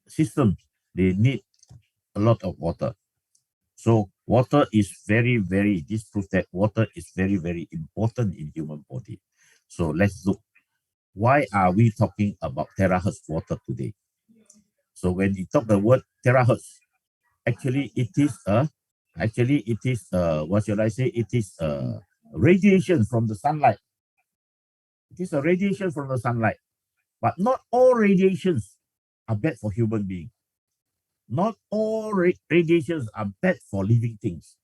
systems, they need a lot of water. So water is this proves that water is very important in human body. So let's look, why are we talking about TeraHertz water today? So when you talk the word TeraHertz, actually it is what should I say? It is a radiation from the sunlight. It is a radiation from the sunlight, but not all radiations are bad for human beings. Not all radiations are bad for living things.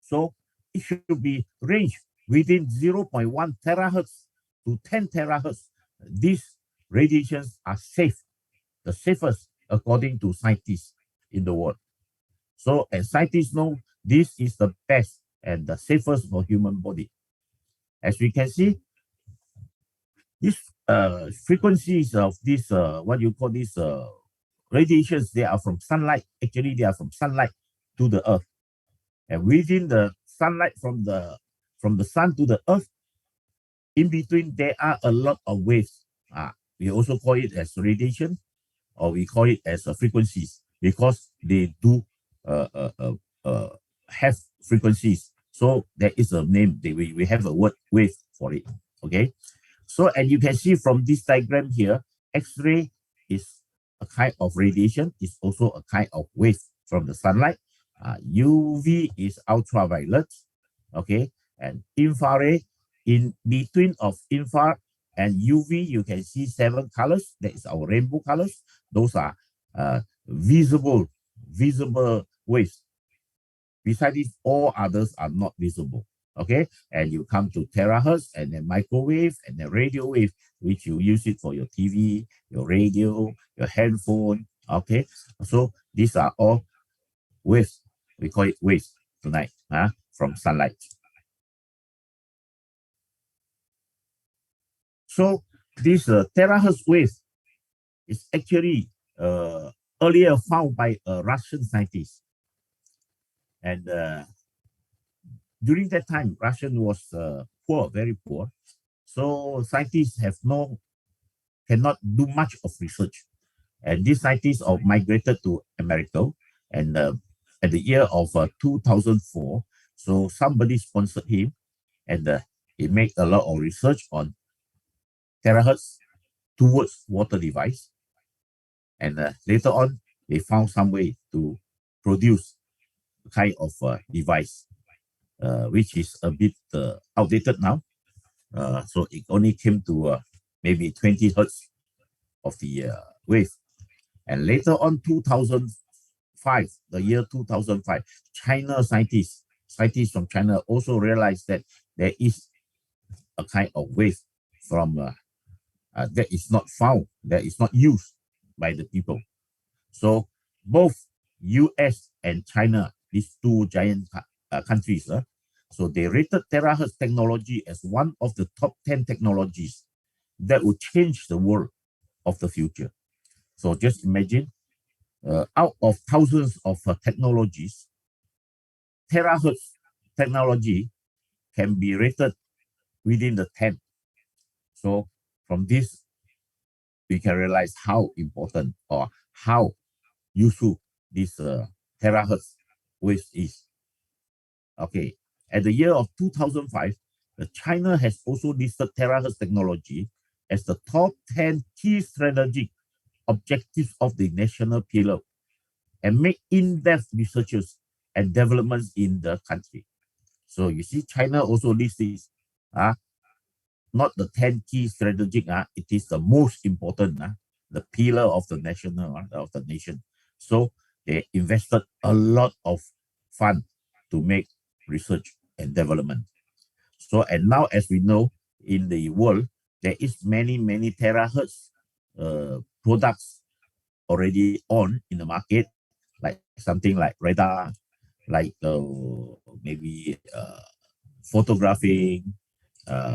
So it should be ranged within 0.1 terahertz to 10 terahertz. These radiations are safe, the safest according to scientists in the world. So as scientists know, this is the best and the safest for human body. As we can see, these frequencies of this, what you call this radiations, they are from sunlight. Actually, they are from sunlight to the earth. And within the sunlight from the sun to the earth, in between, there are a lot of waves. We also call it as radiation, or we call it as frequencies, because they do have frequencies. So there is a name, we have a word wave for it, okay? So, and you can see from this diagram here, X-ray is a kind of radiation, is also a kind of wave from the sunlight. UV is ultraviolet, okay? And infrared, in between of infrared and UV, you can see 7 colors. That is our rainbow colors. Those are visible waves. Besides this, all others are not visible, okay? And you come to terahertz, and then microwave, and then radio wave, which you use it for your TV, your radio, your handphone, okay? So these are all waves. We call it waves tonight, from sunlight. So this terahertz wave is actually earlier found by a Russian scientist. And during that time, Russian was poor, very poor. So scientists cannot do much of research. And these scientists are migrated to America. And at the year of 2004, so somebody sponsored him, and he made a lot of research on terahertz towards water device. And later on, they found some way to produce a kind of device, which is a bit outdated now. So it only came to maybe 20 hertz of the wave. And later on, 2005, the year 2005, China scientists from China also realized that there is a kind of wave from that is not found, that is not used by the people. So both US and China, these two giant countries, so they rated terahertz technology as one of the top 10 technologies that will change the world of the future. So just imagine, out of thousands of technologies, terahertz technology can be rated within the 10. So from this, we can realize how important or how useful this terahertz wave is. Okay, at the year of 2005, China has also listed terahertz technology as the top 10 key strategic objectives of the national pillar, and make in-depth researches and developments in the country. So you see, China also lists this, not the 10 key strategic, it is the most important, the pillar of the national, of the nation. So they invested a lot of fund to make research and development. So, and now, as we know, in the world, there is many terahertz products already on in the market, like something like radar, like maybe photographing,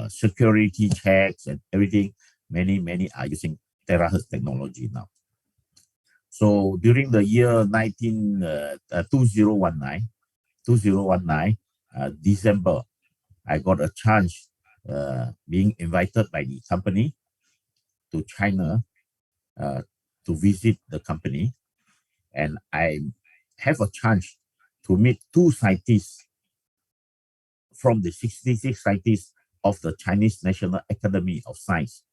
security checks and everything. Many are using terahertz technology now. So during the year 2019, December, I got a chance being invited by the company to China to visit the company, and I have a chance to meet 2 scientists from the 66 scientists of the Chinese National Academy of Science.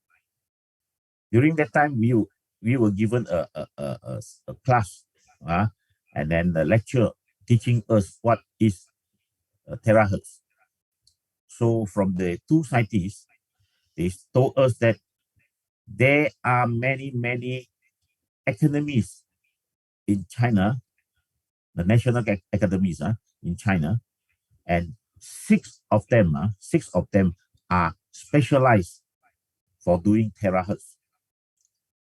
During that time, we were given a class, and then the lecture teaching us what is TeraHertz. So from the 2 scientists, they told us that there are many academies in China, the national academies in China, and 6 of them are specialized for doing TeraHertz.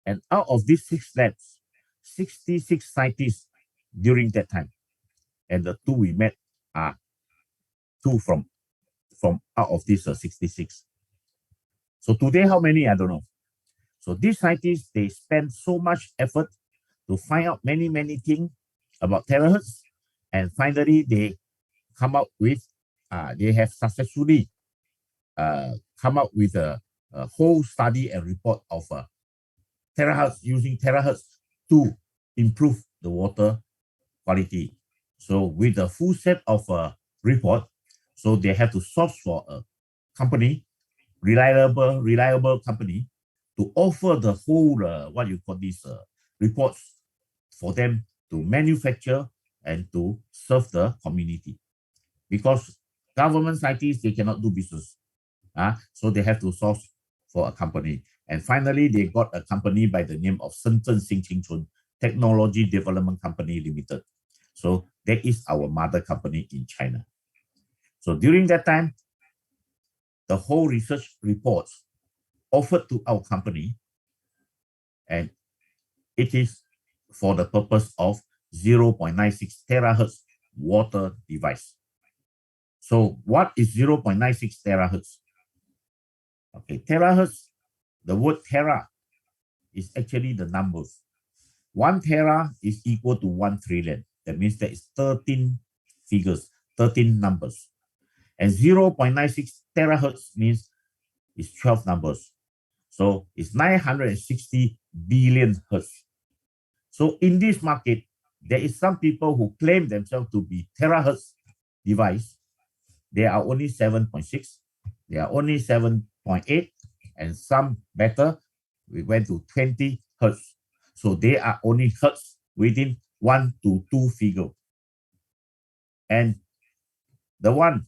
And out of these 6 labs, 66 scientists during that time, and the 2 we met are 2 from out of these 66. So today, how many? I don't know. So these scientists, they spend so much effort to find out many things about TeraHertz, and finally they come out with, they have successfully come out with a whole study and report of TeraHertz, using TeraHertz to improve the water quality. So with a full set of report, so they have to source for a company, reliable company, to offer the whole reports for them to manufacture and to serve the community. Because government scientists, they cannot do business, so they have to source for a company. And finally, they got a company by the name of Shenzhen Xingqingchun Technology Development Company Limited. So that is our mother company in China. So during that time, the whole research reports offered to our company, and it is for the purpose of 0.96 terahertz water device. So what is 0.96 terahertz? Okay, terahertz, the word tera is actually the numbers. 1 tera is equal to 1 trillion. That means there is 13 figures, 13 numbers. And 0.96 terahertz means it's 12 numbers. So it's 960 billion hertz. So in this market, there is some people who claim themselves to be terahertz device. They are only 7.6, they are only 7.8, and some better, we went to 20 hertz. So they are only hertz within 1 to 2 figure. And the one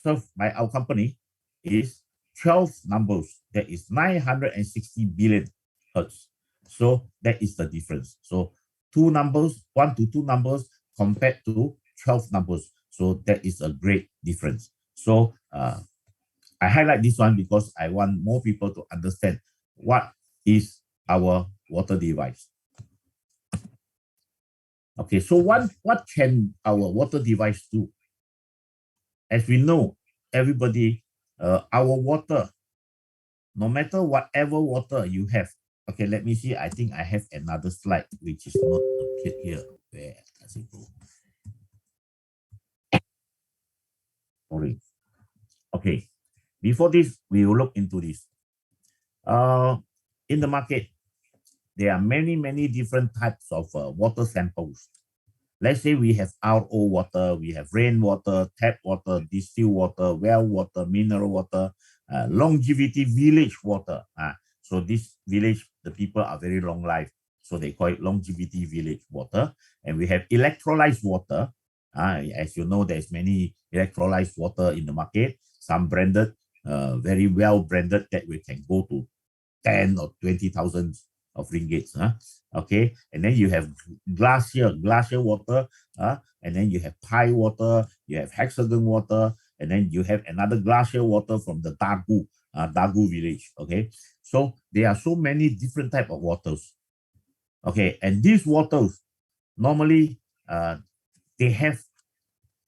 served by our company is 12 numbers. That is 960 billion hertz. So that is the difference. So 2 numbers, 1 to 2 numbers compared to 12 numbers. So that is a great difference. So I highlight this one because I want more people to understand what is our water device. Okay, so what can our water device do? As we know, everybody, our water, no matter whatever water you have. Okay, let me see. I think I have another slide which is not appeared here. Where does it go? Sorry. Okay, before this, we will look into this. In the market, there are many different types of water samples. Let's say we have RO water, we have rainwater, tap water, distilled water, well water, mineral water, longevity village water. So this village, the people are very long life, so they call it longevity village water. And we have electrolyzed water. As you know, there's many electrolyzed water in the market. Some branded, very well branded, that we can go to 10 or 20,000 of ringgits. Okay, and then you have glacier water, and then you have pie water, you have hexagon water, and then you have another glacier water from the Dagu village. Okay, so there are so many different type of waters. Okay, and these waters normally they have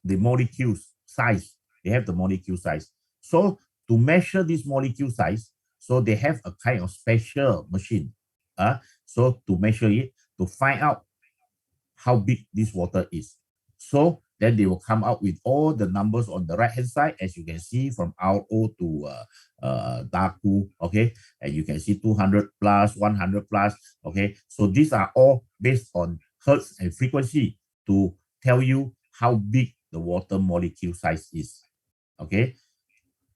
the molecules size. They have the molecule size. So to measure this molecule size, so they have a kind of special machine. So to measure it, to find out how big this water is. So then they will come out with all the numbers on the right hand side, as you can see, from RO to Daku, okay, and you can see 200 plus, 100 plus, okay. So these are all based on hertz and frequency to tell you how big the water molecule size is, okay.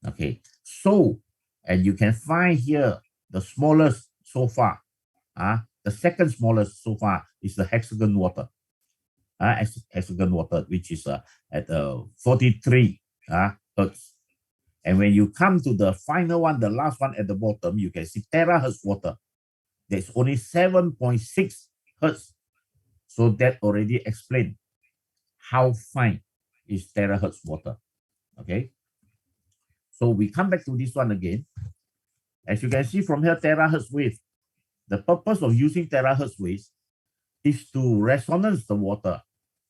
Okay, so, and you can find here the smallest so far. The second smallest so far is the hexagon water. Hexagon water, which is at 43 hertz. And when you come to the final one, the last one at the bottom, you can see terahertz water. There's only 7.6 hertz. So that already explained how fine is terahertz water. Okay. So we come back to this one again. As you can see from here, terahertz wave. The purpose of using terahertz waves is to resonance the water.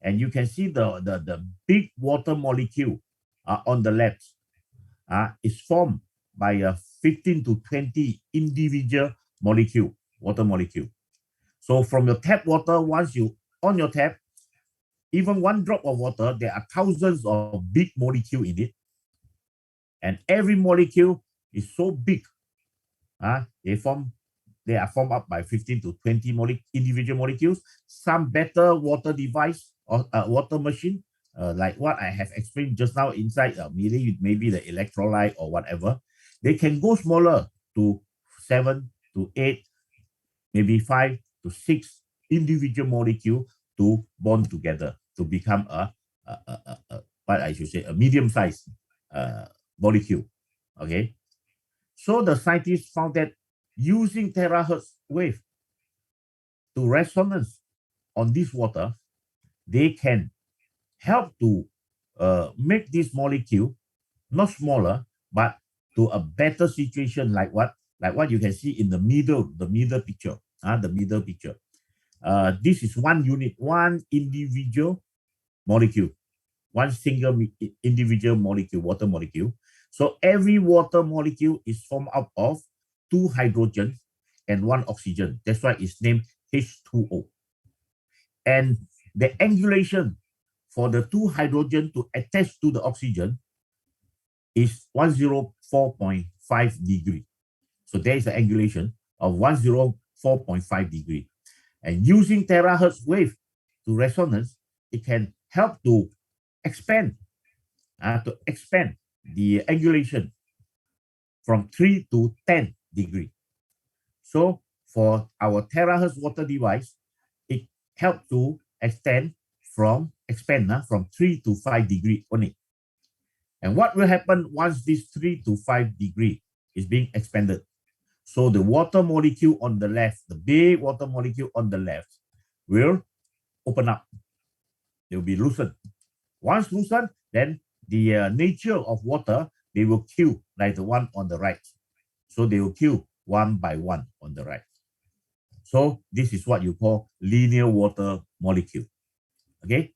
And you can see the big water molecule on the left is formed by a 15 to 20 individual water molecule. So from your tap water, once you on your tap, even one drop of water, there are thousands of big molecules in it. And every molecule is so big. They are formed up by 15 to 20 individual molecules. Some better water device or water machine, like what I have explained just now inside, maybe the electrolyte or whatever, they can go smaller to 7 to 8, maybe 5 to 6 individual molecules to bond together to become what I should say, a medium-sized molecule. Okay, so the scientists found that using terahertz wave to resonance on this water, they can help to make this molecule not smaller, but to a better situation, like what you can see in the middle picture. The middle picture. This is one unit, one individual molecule, one single individual molecule, water molecule. So every water molecule is formed up of 2 hydrogens and 1 oxygen. That's why it's named H2O. And the angulation for the 2 hydrogen to attach to the oxygen is 104.5 degree. So there is the angulation of 104.5 degree. And using terahertz wave to resonance, it can help to expand the angulation from 3 to 10 degree. So for our terahertz water device, it helps to expand from 3 to 5 degree only. And what will happen once this 3 to 5 degree is being expanded? So the water molecule on the left, the big water molecule on the left, will open up. They will be loosened. Once loosened, then the nature of water, they will queue like the one on the right. So they will queue one by one on the right. So this is what you call linear water molecule. Okay.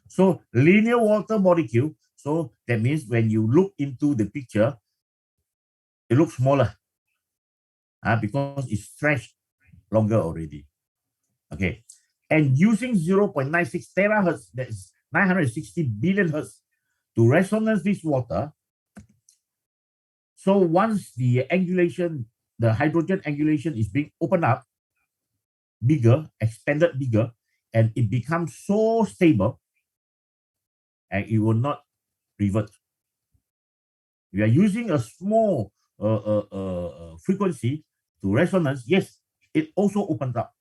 So linear water molecule. So that means when you look into the picture, it looks smaller because it's stretched longer already. Okay. And using 0.96 terahertz, that is 960 billion hertz, to resonance this water. So once the angulation, the hydrogen angulation is being opened up, bigger, expanded bigger, and it becomes so stable, and it will not revert. We are using a small frequency to resonance. Yes, it also opens up,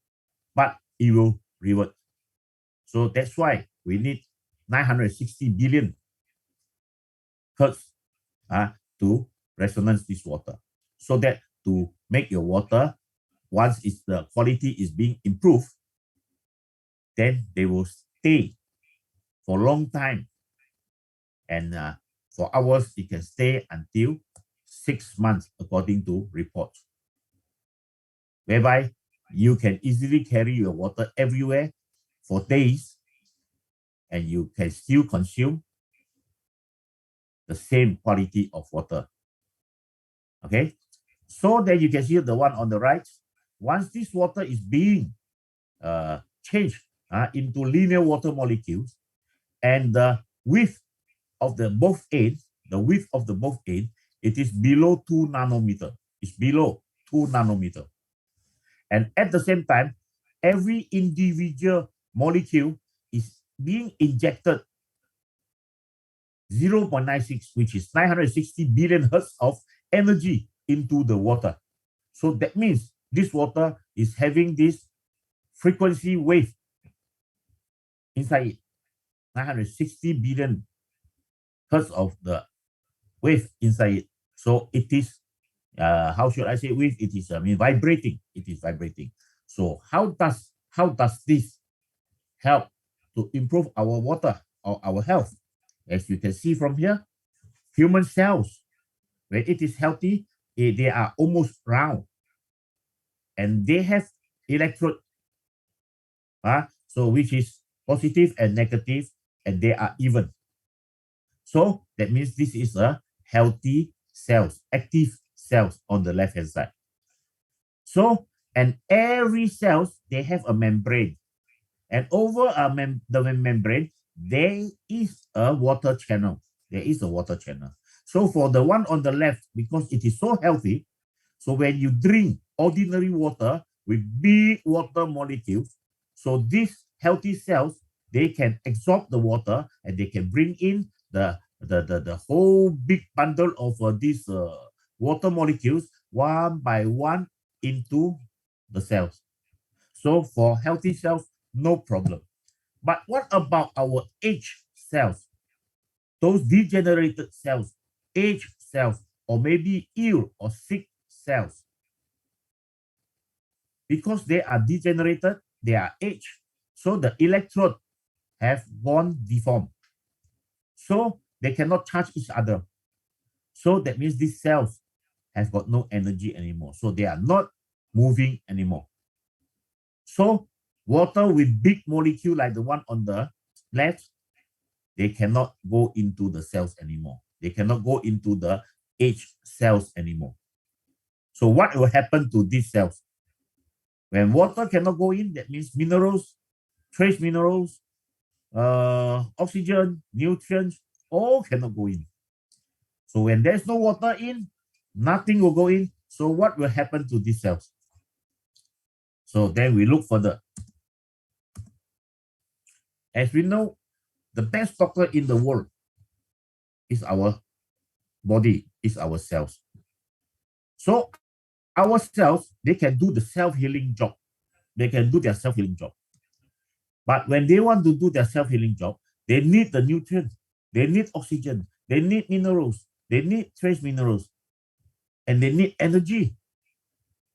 but it will revert. So that's why we need 960 billion hertz to resonance this water, so that to make your water, once the quality is being improved, then they will stay for a long time. And for hours, it can stay until 6 months, according to reports, whereby you can easily carry your water everywhere for days, and you can still consume the same quality of water. Okay, so then you can see the one on the right. Once this water is being changed into linear water molecules, and the width of the both ends, it is below 2 nanometer. It's below 2 nanometer. And at the same time, every individual molecule is being injected 0.96, which is 960 billion hertz of energy into the water. So that means this water is having this frequency wave inside it, 960 billion hertz of the wave inside it. So it is, how should I say wave? It is vibrating. It is vibrating. So how does this help to improve our water or our health? As you can see from here, human cells, when it is healthy, they are almost round, and they have electrode, so which is positive and negative, and they are even. So that means this is a healthy cells, active cells on the left hand side. So, and every cells, they have a membrane, and over the membrane, there is a water channel. There is a water channel. So for the one on the left, because it is so healthy, so when you drink ordinary water with big water molecules, so these healthy cells, they can absorb the water and they can bring in the whole big bundle of these water molecules one by one into the cells. So for healthy cells, no problem. But what about our aged cells? Those degenerated cells, aged cells, or maybe ill or sick cells. Because they are degenerated, they are aged, so the electrode have gone deformed. So they cannot touch each other. So that means these cells have got no energy anymore. So they are not moving anymore. So water with big molecule like the one on the left, they cannot go into the cells anymore. They cannot go into the aged cells anymore. So what will happen to these cells? When water cannot go in, that means minerals, trace minerals, oxygen, nutrients, all cannot go in. So when there's no water in, nothing will go in. So what will happen to these cells? So then we look further. As we know, the best doctor in the world is our body, is our cells. So our cells, they can do the self-healing job. They can do their self-healing job. But when they want to do their self-healing job, they need the nutrients, they need oxygen, they need minerals, they need trace minerals, and they need energy.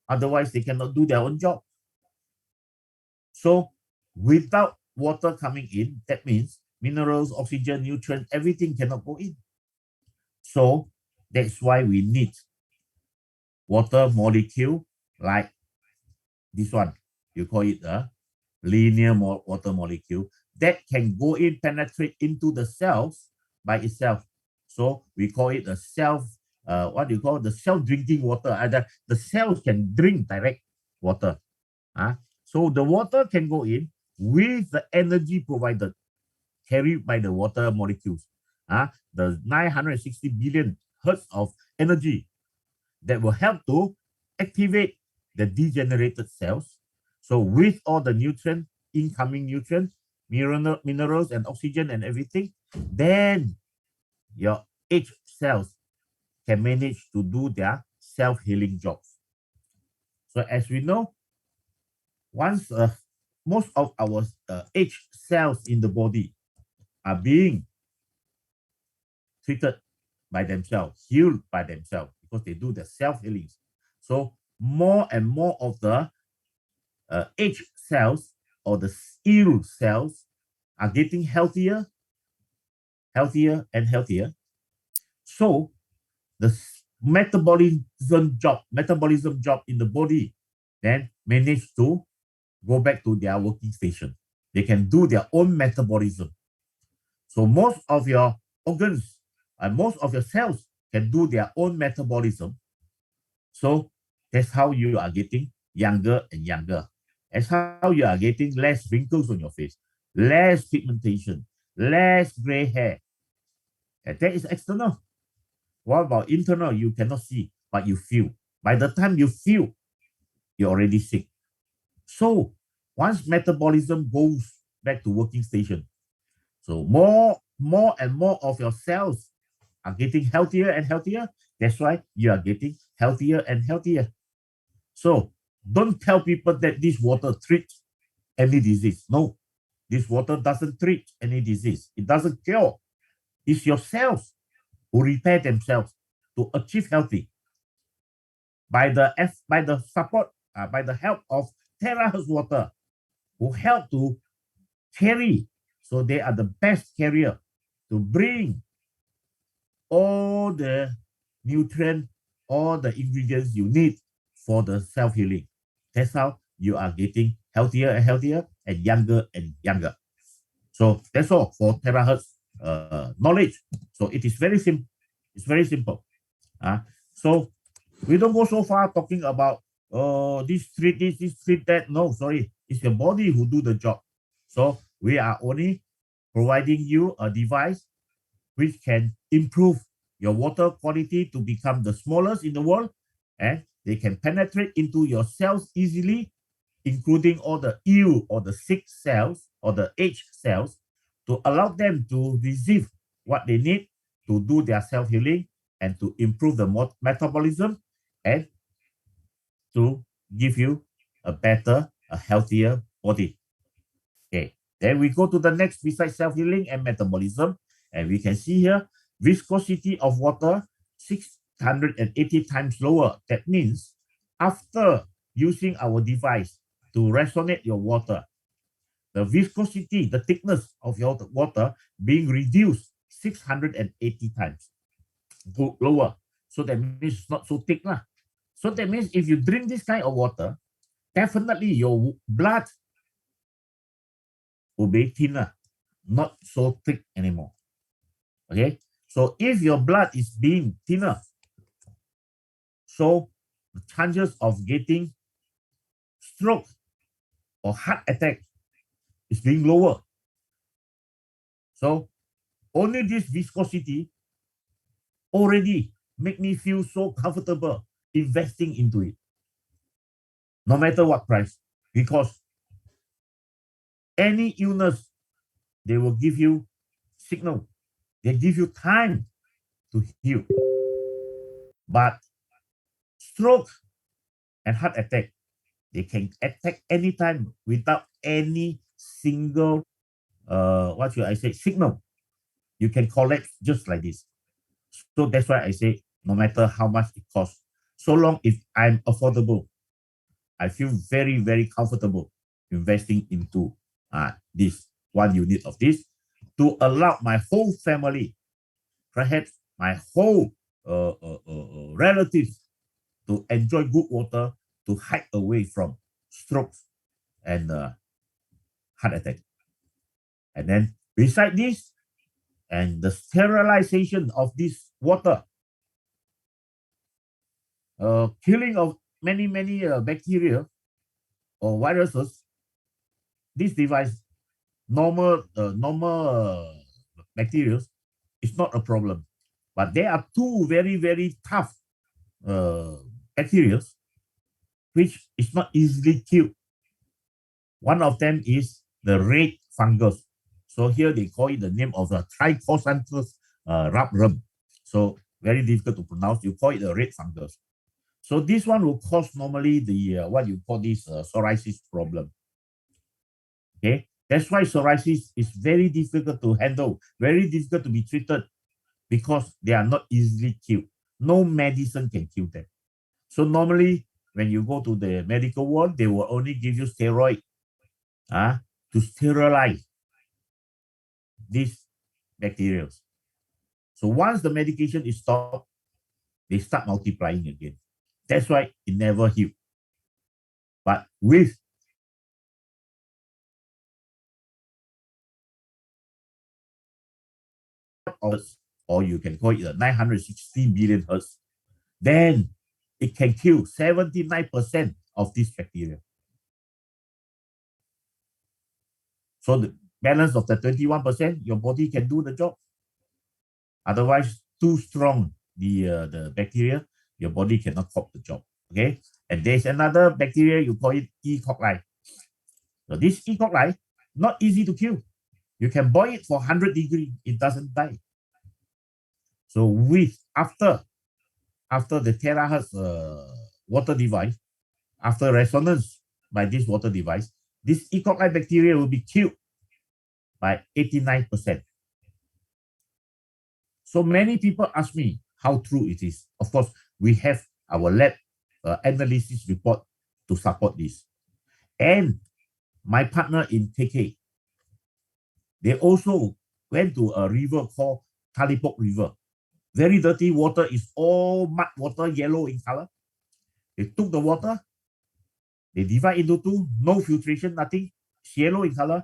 Otherwise, they cannot do their own job. So without water coming in, that means minerals, oxygen, nutrients, everything cannot go in. So that's why we need water molecule like this one. You call it a linear water molecule that can go in, penetrate into the cells by itself. So we call it a what do you call the self-drinking water? The cells can drink direct water. So the water can go in with the energy provided, carried by the water molecules. The 960 billion hertz of energy that will help to activate the degenerated cells. So with all the nutrients, incoming nutrients, minerals and oxygen and everything, then your aged cells can manage to do their self-healing jobs. So as we know, once most of our aged cells in the body are being treated by themselves, healed by themselves, because they do the self-healing. So more and more of the aged cells or the ill cells are getting healthier, healthier and healthier. So the metabolism job in the body then manage to go back to their working station. They can do their own metabolism. So most of your organs and most of your cells can do their own metabolism. So that's how you are getting younger and younger. That's how you are getting less wrinkles on your face, less pigmentation, less gray hair. And that is external. What about internal? You cannot see, but you feel. By the time you feel, you're already sick. So once metabolism goes back to working station, so more and more of your cells are getting healthier and healthier. That's why you are getting healthier and healthier. So don't tell people that this water treats any disease. No, this water doesn't treat any disease. It doesn't cure. It's your cells who repair themselves to achieve healthy by the support, by the help of TeraHertz water, who help to carry. So they are the best carrier to bring all the nutrients, all the ingredients you need for the self-healing. That's how you are getting healthier and healthier and younger and younger. So that's all for TeraHertz knowledge. So it is very simple. It's very simple. So we don't go so far talking about this treat this, this treat that. No, sorry. It's your body who do the job. So we are only providing you a device which can improve your water quality to become the smallest in the world, and they can penetrate into your cells easily, including all the ill or the sick cells or the aged cells, to allow them to receive what they need to do their self-healing and to improve the metabolism and to give you a better, a healthier body. Okay, then we go to the next besides self-healing and metabolism, and we can see here viscosity of water 680 times lower. That means after using our device to resonate your water, the viscosity, the thickness of your water being reduced 680 times lower. So that means it's not so thick. So that means if you drink this kind of water, definitely your blood will be thinner, not so thick anymore. Okay, so if your blood is being thinner, so the chances of getting stroke or heart attack is being lower. So only this viscosity already make me feel so comfortable investing into it, no matter what price, because any illness, they will give you signal. They give you time to heal. But stroke and heart attack, they can attack anytime without any single, what should I say, signal. You can collapse just like this. So that's why I say, no matter how much it costs, so long if I'm affordable, I feel very, very comfortable investing into this one unit of this to allow my whole family, perhaps my whole relatives, to enjoy good water, to hide away from strokes and heart attack. And then beside this, and the sterilization of this water, killing of many bacteria or viruses, this device, normal bacteria, is not a problem. But there are two very tough bacteria which is not easily killed. One of them is the red fungus. So here they call it the name of the Trichosanthus rubrum. So very difficult to pronounce. You call it the red fungus. So this one will cause normally the what you call this psoriasis problem. Okay, that's why psoriasis is very difficult to handle, very difficult to be treated, because they are not easily killed. No medicine can kill them. So normally when you go to the medical ward, they will only give you steroid to sterilize these bacteria. So once the medication is stopped, they start multiplying again. That's why it never heals. But with or you can call it a 960 billion hertz, then it can kill 79% of this bacteria. So balance of the 21%, your body can do the job. Otherwise, too strong the bacteria, your body cannot cope the job. Okay, and there's another bacteria, you call it E. coli. So this E. coli, not easy to kill. You can boil it for 100 degrees, it doesn't die. So after the TeraHertz water device, after resonance by this water device, this E. coli bacteria will be killed by 89%. So many people ask me how true it is. Of course, we have our lab analysis report to support this. And my partner in KK, they also went to a river called Talipok River. Very dirty water, is all mud water, yellow in color. They took the water, they divide into two, no filtration, nothing, it's yellow in color.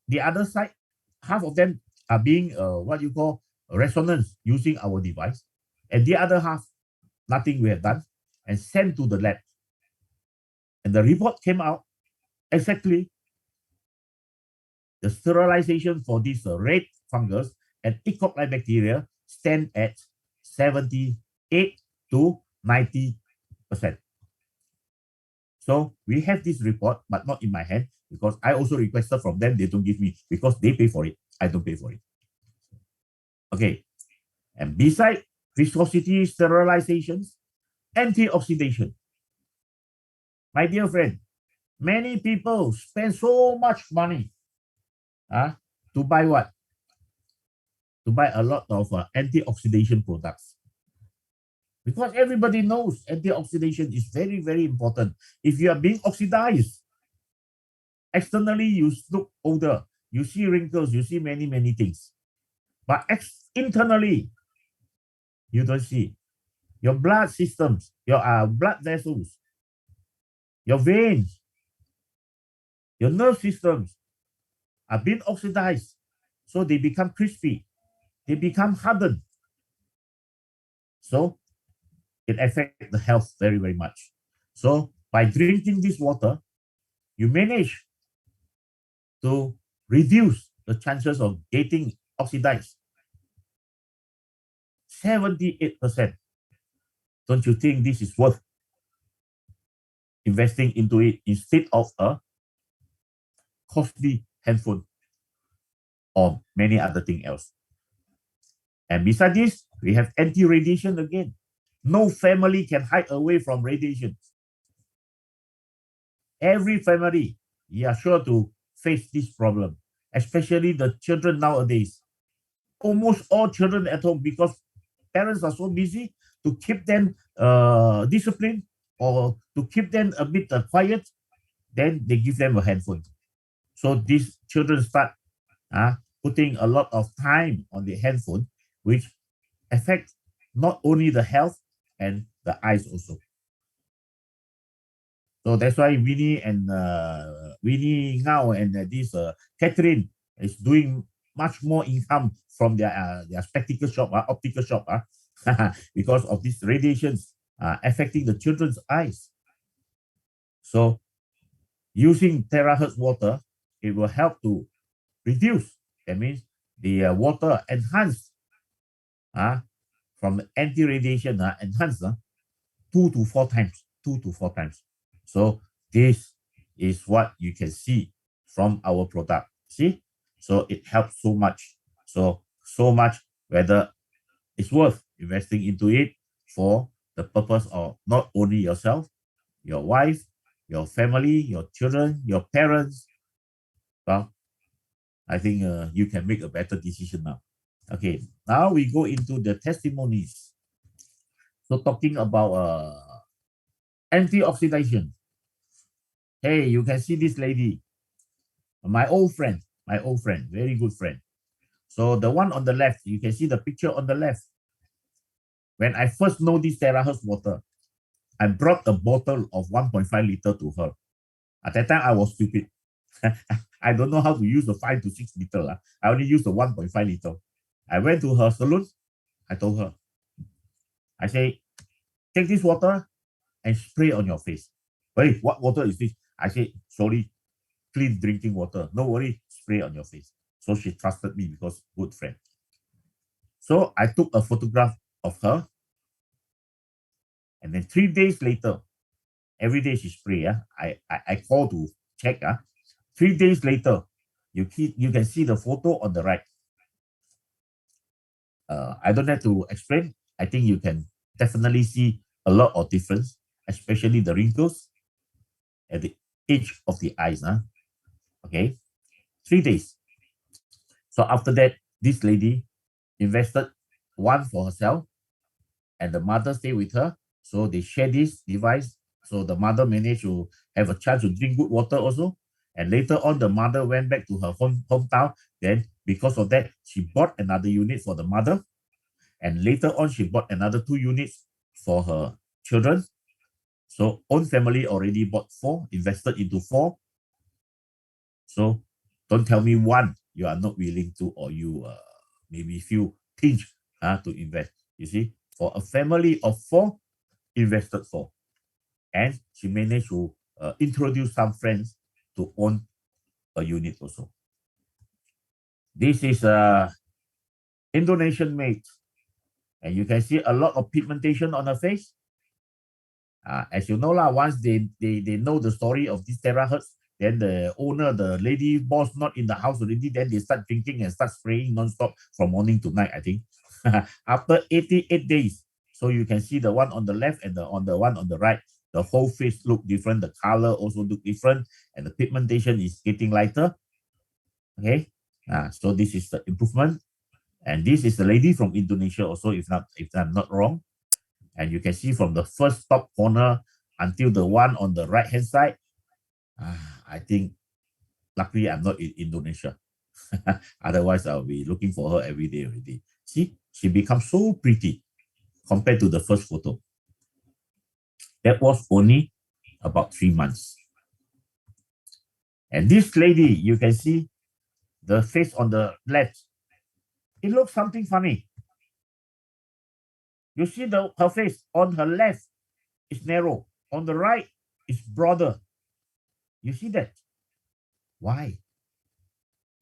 The other side, half of them are being what you call resonance using our device, and the other half, nothing we have done, and sent to the lab. And the report came out exactly the sterilization for this red fungus and E. coli bacteria stand at 78 to 90%. So we have this report, but not in my hand, because I also requested from them, they don't give me, because they pay for it, I don't pay for it. Okay, and beside viscosity sterilizations, antioxidation. My dear friend, many people spend so much money to buy what? To buy a lot of antioxidant products. Because everybody knows antioxidation is very, very important. If you are being oxidized, externally you look older, you see wrinkles, you see many, many things. But internally, you don't see. Your blood systems, your blood vessels, your veins, your nerve systems are being oxidized. So they become crispy. They become hardened. So it affects the health very, very much. So by drinking this water, you manage to reduce the chances of getting oxidized. 78%. Don't you think this is worth investing into it instead of a costly handphone or many other things else? And besides this, we have anti-radiation again. No family can hide away from radiation. Every family, you are sure to face this problem, especially the children nowadays. Almost all children at home, because parents are so busy to keep them disciplined or to keep them a bit quiet, then they give them a handphone. So these children start putting a lot of time on the handphone, which affects not only the health and the eyes also. So that's why Winnie Ngao and this Catherine is doing much more income from their spectacle shop, optical shop, because of these radiations affecting the children's eyes. So using TeraHertz water, it will help to reduce. That means the water enhanced from the anti-radiation enhanced 2 to 4 times. So this is what you can see from our product. See? So it helps so much. So much, whether it's worth investing into it for the purpose of not only yourself, your wife, your family, your children, your parents. Well, I think you can make a better decision now. Okay, now we go into the testimonies. So talking about antioxidation. Hey, you can see this lady, my old friend, very good friend. So the one on the left, you can see the picture on the left. When I first know this TeraHertz water, I brought a bottle of 1.5 liter to her. At that time, I was stupid. I don't know how to use the 5 to 6 liter. I only use the 1.5 liter. I went to her salon. I told her, I say, take this water and spray on your face. Wait, what water is this? I say, sorry, clean drinking water. No worry, spray on your face. So she trusted me because good friend. So I took a photograph of her. And then 3 days later, every day she spray. I call to check. 3 days later, you can see the photo on the right. I don't have to explain. I think you can definitely see a lot of difference, especially the wrinkles at the edge of the eyes. Okay, 3 days. So after that, this lady invested one for herself and the mother stayed with her. So they share this device. So the mother managed to have a chance to drink good water also. And later on, the mother went back to her hometown. Then because of that, she bought another unit for the mother. And later on, she bought another 2 units for her children. So own family already bought 4, invested into 4. So don't tell me one you are not willing to, or you maybe feel pinched to invest. You see, for a family of 4, invested 4. And she managed to introduce some friends to own a unit also. This is Indonesian made. And you can see a lot of pigmentation on her face. As you know, once they know the story of this TeraHertz, then the owner, the lady boss not in the house already, then they start drinking and start spraying non-stop from morning to night, I think. After 88 days, so you can see the one on the left and the one on the right, the whole face look different, the color also look different, and the pigmentation is getting lighter. Okay, so this is the improvement. And this is the lady from Indonesia also, if I'm not wrong. And you can see from the first top corner until the one on the right hand side. I think luckily I'm not in Indonesia. Otherwise, I'll be looking for her every day already. See, she becomes so pretty compared to the first photo. That was only about 3 months. And this lady, you can see the face on the left. It looks something funny. You see her face on her left is narrow. On the right is broader. You see that? Why?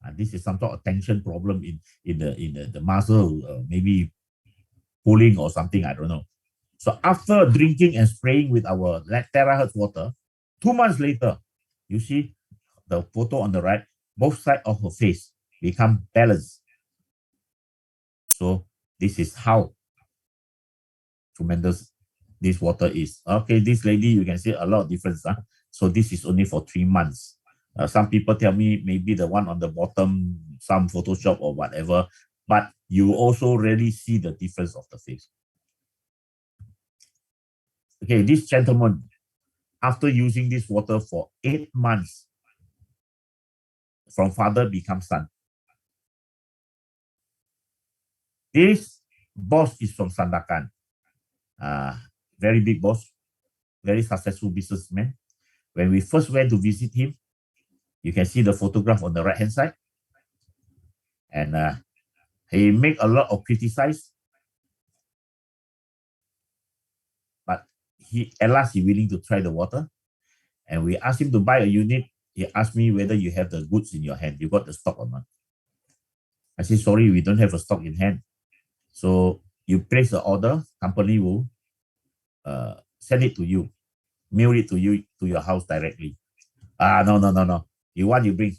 And this is some sort of tension problem in the muscle, maybe pulling or something, I don't know. So after drinking and spraying with our TeraHertz water, 2 months later, you see the photo on the right, both sides of her face become balanced. So this is how tremendous this water is. Okay, this lady, you can see a lot of difference. So this is only for 3 months. Some people tell me maybe the one on the bottom, some Photoshop or whatever, but you also really see the difference of the face. Okay, this gentleman, after using this water for 8 months, from father becomes son. This boss is from Sandakan. Very big boss, very successful businessman. When we first went to visit him, you can see the photograph on the right-hand side. And he made a lot of criticize. But at last, he willing to try the water. And we asked him to buy a unit. He asked me whether you have the goods in your hand. You got the stock or not? I said, sorry, we don't have a stock in hand. So you place the order, company will send it to you, mail it to you, to your house directly. No. You want, you bring.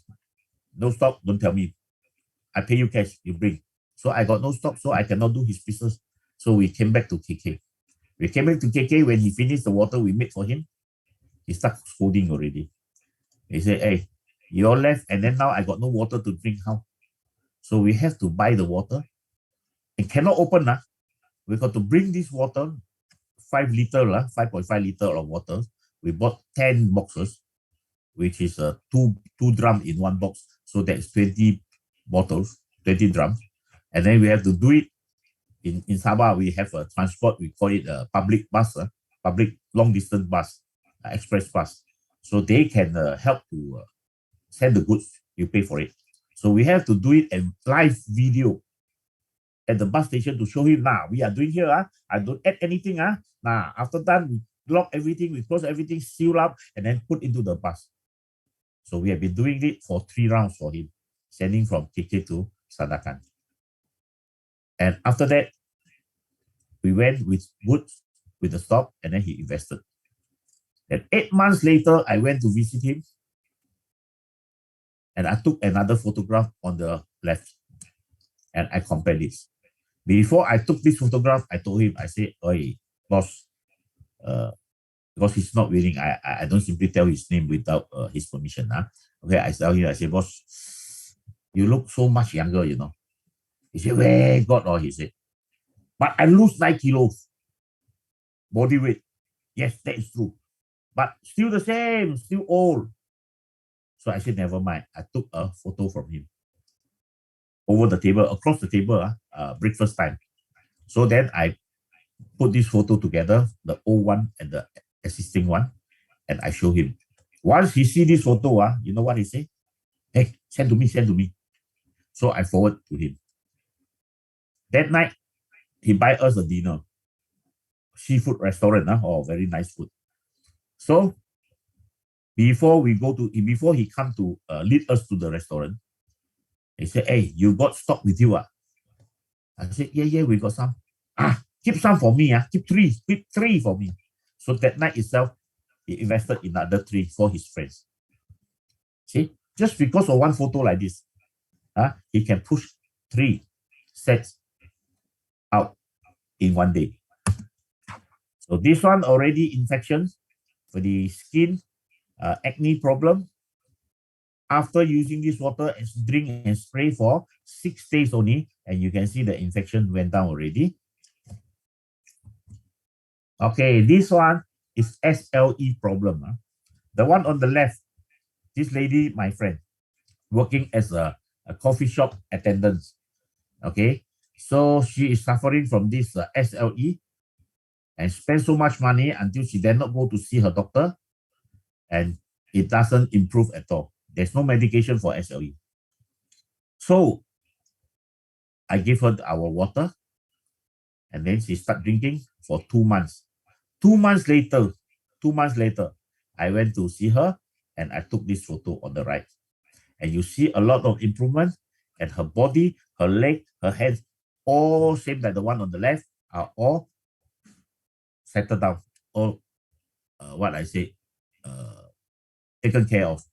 No stock, don't tell me. I pay you cash, you bring. So I got no stock, so I cannot do his business. So we came back to KK. We came back to KK when he finished the water we made for him. He started scolding already. He said, hey, you all left, and then now I got no water to drink. How? So we have to buy the water. It cannot open. We got to bring this water, 5 liter, 5.5 liter of water. We bought 10 boxes, which is two drum in one box. So that's 20 bottles, 20 drums. And then we have to do it. In Sabah, we have a transport, we call it a public bus, public long distance bus, express bus. So they can help to send the goods, you pay for it. So we have to do it in live video at the bus station to show him, we are doing here, I don't add anything, after that, we lock everything, we close everything, seal up, and then put into the bus. So we have been doing it for 3 rounds for him, sending from KK to Sandakan. And after that, we went with Woods with the stock, and then he invested. Then 8 months later, I went to visit him, and I took another photograph on the left, and I compared this. Before I took this photograph, I told him, I said, "Oi, boss, because he's not willing, I don't simply tell his name without his permission. Okay, I tell him, I say, boss, you look so much younger, you know." He said, "Where God," or he said, "But I lose 9 kilos body weight." Yes, that is true. But still the same, still old. So I said, never mind. I took a photo from him over the table, across the table, breakfast time. So then I put this photo together, the old one and the existing one, and I show him. Once he see this photo, you know what he say? "Hey, send to me, send to me." So I forward to him. That night, he buy us a dinner. Seafood restaurant, very nice food. So before he come to lead us to the restaurant, he said, "Hey, you got stock with you?" I said, yeah, we got some. Keep some for me. Keep 3 for me. So that night itself, he invested in another 3 for his friends. See, just because of one photo like this, he can push 3 sets out in one day. So this one already infections for the skin, acne problem. After using this water, drink and spray for 6 days only, and you can see the infection went down already. Okay, this one is SLE problem. The one on the left, this lady, my friend, working as a coffee shop attendant. Okay, so she is suffering from this SLE and spend so much money until she did not go to see her doctor, and it doesn't improve at all. There's no medication for SLE. So I gave her our water, and then she started drinking for 2 months. 2 months later, I went to see her, and I took this photo on the right. And you see a lot of improvement, and her body, her leg, her hands, all same like the one on the left, are all settled down, all taken care of.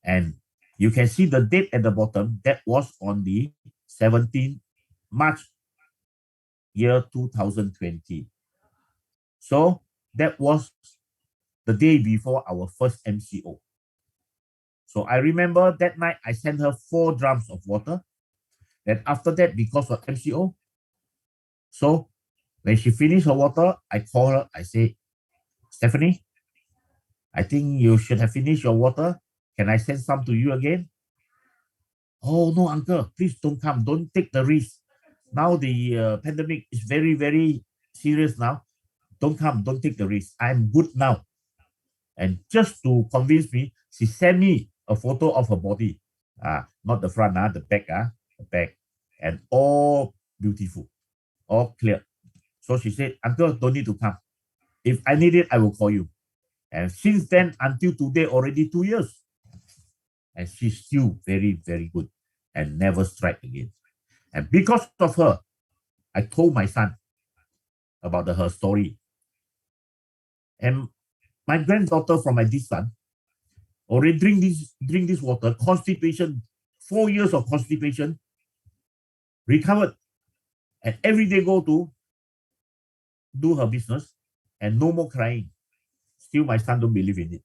And you can see the date at the bottom. That was on the 17th March year 2020. So that was the day before our first MCO. So I remember that night I sent her 4 drums of water. Then after that, because of MCO, so when she finished her water, I call her, I say, "Stephanie, I think you should have finished your water. Can I send some to you again?" "Oh, no, uncle, please don't come. Don't take the risk. Now the pandemic is very, very serious now. Don't come. Don't take the risk. I'm good now." And just to convince me, she sent me a photo of her body. Not the front, the back, the back. And all beautiful, all clear. So she said, "Uncle, don't need to come. If I need it, I will call you." And since then, until today, already 2 years. And she's still very, very good and never strike again. And because of her, I told my son about her story. And my granddaughter from my this son already drink this water, constipation, 4 years of constipation, recovered. And every day go to do her business and no more crying. Still, my son don't believe in it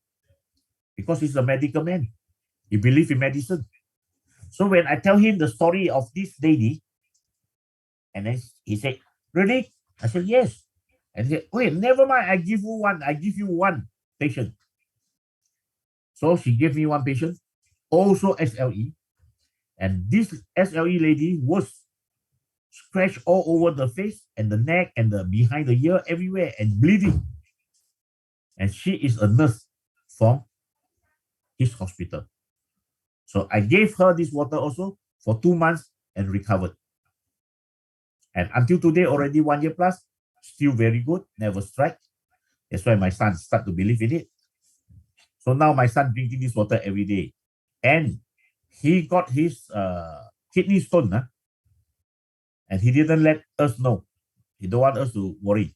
because he's a medical man. He believes in medicine. So when I tell him the story of this lady, and then he said, "Really?" I said, "Yes." And he said, "Wait, never mind. I give you one patient." So she gave me 1 patient, also SLE. And this SLE lady was scratched all over the face and the neck and the behind the ear, everywhere, and bleeding. And she is a nurse from his hospital. So I gave her this water also for 2 months and recovered. And until today, already 1 year plus, still very good, never strike. That's why my son start to believe in it. So now my son drinking this water every day. And he got his kidney stone, and he didn't let us know. He don't want us to worry.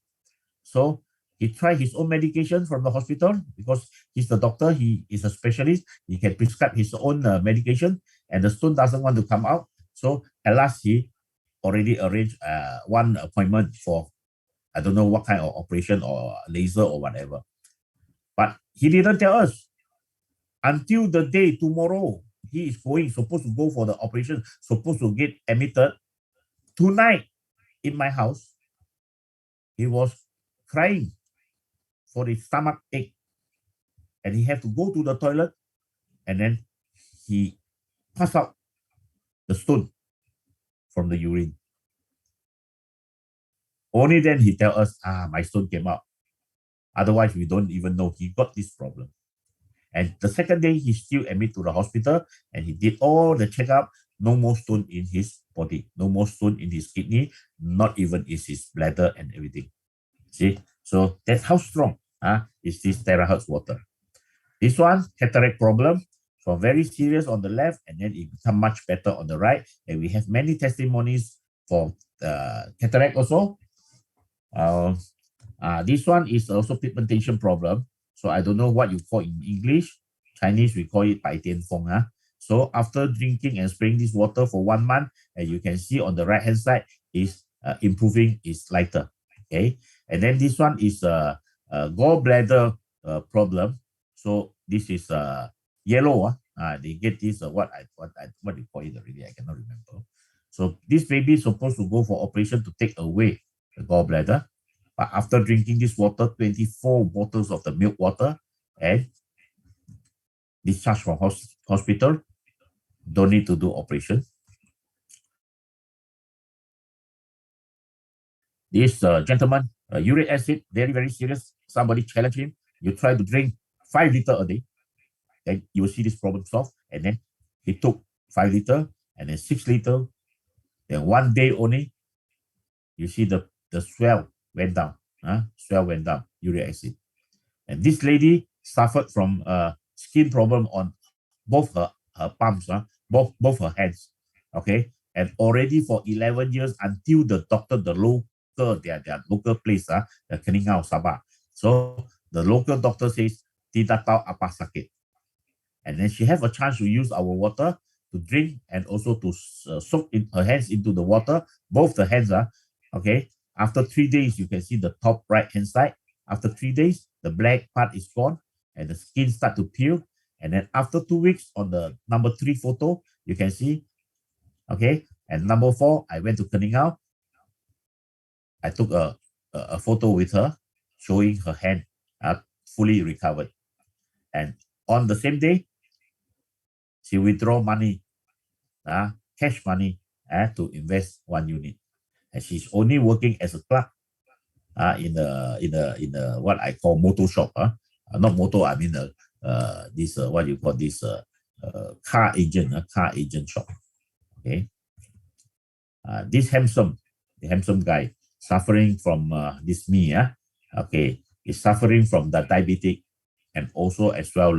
So he tried his own medication from the hospital because he's the doctor. He is a specialist. He can prescribe his own medication, and the stone doesn't want to come out. So at last, he already arranged one appointment for, I don't know what kind of operation or laser or whatever. But he didn't tell us until the day tomorrow. He is supposed to go for the operation, supposed to get admitted. Tonight, in my house, he was crying for his stomach ache, and he had to go to the toilet, and then he passed out the stone from the urine. Only then he tell us, my stone came out. Otherwise, we don't even know he got this problem. And the second day, he still admitted to the hospital, and he did all the checkup. No more stone in his body, no more stone in his kidney, not even in his bladder and everything. See, so that's how strong is this TeraHertz water. This one, cataract problem, so very serious on the left, and then it become much better on the right. And we have many testimonies for cataract also. This one is also pigmentation problem. So I don't know what you call in English. Chinese, we call it 白癜风. So after drinking and spraying this water for 1 month, and you can see on the right-hand side is improving, is lighter. Okay. And then this one is a gallbladder problem. So this is yellow. They get this, what do you call it already? I cannot remember. So this baby is supposed to go for operation to take away the gallbladder. But after drinking this water, 24 bottles of the milk water, and discharged from hospital, don't need to do operation. This gentleman, uric acid, very, very serious. Somebody challenge him. You try to drink 5 liters a day, then you will see this problem solved. And then he took 5 liters, and then 6 liters. Then 1 day only, you see the swell went down. Swell went down, uric acid. And this lady suffered from skin problem on both her palms, both her hands. Okay. And already for 11 years until the doctor, the local, their local place, the Keningau, Sabah. So the local doctor says, tidak tahu apa sakit. And then she have a chance to use our water to drink and also to soak in her hands into the water. Both the hands are, okay. After 3 days, you can see the top right-hand side. After 3 days, the black part is gone and the skin start to peel. And then after 2 weeks, on the number 3 photo, you can see, okay. And number 4, I went to Keningau. I took a photo with her, showing her hand fully recovered. And on the same day, she withdraw money, cash money, to invest 1 unit. And she's only working as a clerk in the what I call motor shop. Not motor, I mean this what you call this car agent shop. Okay. This handsome guy suffering from this knee, okay, is suffering from the diabetic and also as well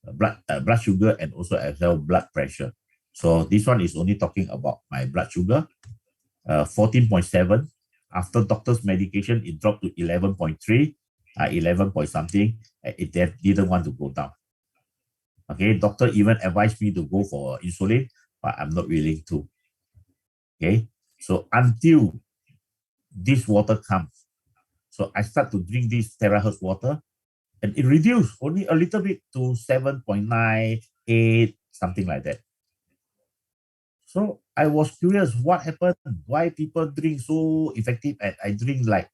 blood sugar and also as well blood pressure. So this one is only talking about my blood sugar. 14.7. After doctor's medication, it dropped to 11.3, 11 point something. It didn't want to go down. Okay, doctor even advised me to go for insulin, but I'm not willing to. Okay, so until this water comes, so I start to drink this TeraHertz water, and it reduced only a little bit to 7.9, 8, something like that. So I was curious what happened, why people drink so effective, and I drink like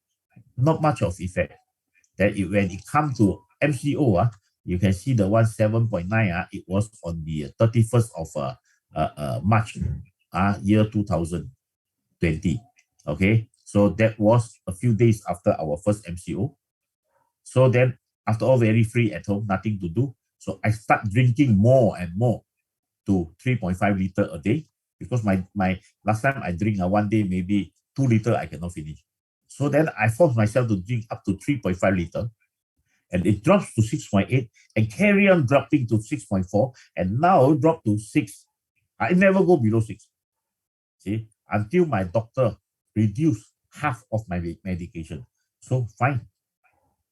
not much of effect. That when it comes to MCO, you can see the one 7.9, it was on the 31st of March, year 2020. Okay, so that was a few days after our first MCO. So then after all, very free at home, nothing to do. So I start drinking more and more to 3.5 liters a day. Because my last time I drink 1 day, maybe 2 liters, I cannot finish. So then I forced myself to drink up to 3.5 liters. and it drops to 6.8 and carry on dropping to 6.4 and now drop to 6. I never go below 6. See, until my doctor reduced half of my medication. So fine.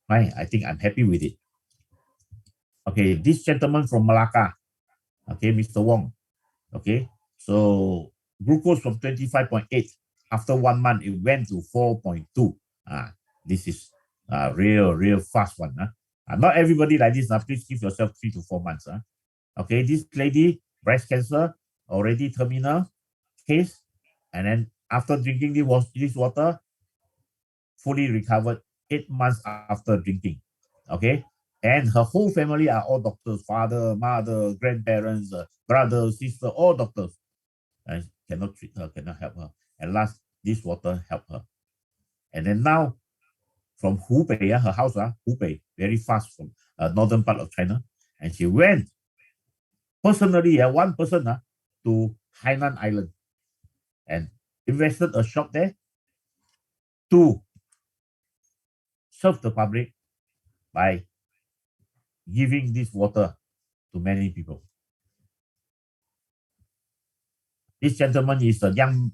I think I'm happy with it. Okay, this gentleman from Malacca. Okay, Mr. Wong. Okay, so glucose from 25.8. After 1 month, it went to 4.2. This is a real fast one. Not everybody like this. Please give yourself 3 to 4 months. Okay, this lady, breast cancer, already terminal case. And then after drinking this water, fully recovered 8 months after drinking. Okay, and her whole family are all doctors, father, mother, grandparents, brother, sister, all doctors. And cannot treat her, cannot help her. And last, this water helped her. And then now, from Hubei, her house, Hubei, very fast from northern part of China. And she went personally, one person to Hainan Island and invested a shop there to serve the public by giving this water to many people. This gentleman is a young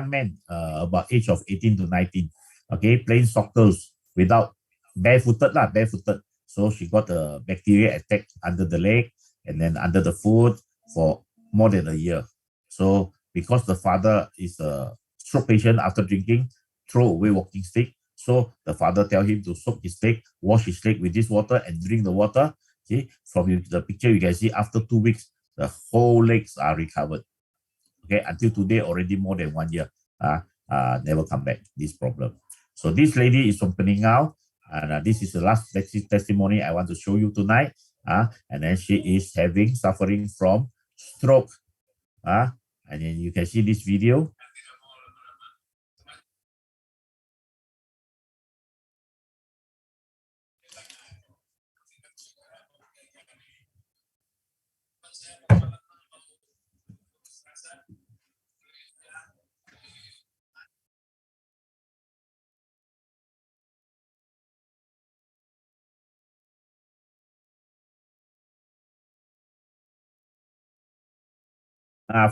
man, about age of 18 to 19. Okay, playing soccer without barefooted. So she got a bacteria attack under the leg and then under the foot for more than a year. So because the father is a stroke patient, after drinking, throw away walking stick. So the father tell him to soak his leg, wash his leg with this water and drink the water. See, from the picture you can see after 2 weeks, the whole legs are recovered. Okay, until today, already more than 1 year. Never come back, this problem. So this lady is from Peningau, and this is the last testimony I want to show you tonight. And then she is suffering from stroke. And then you can see this video.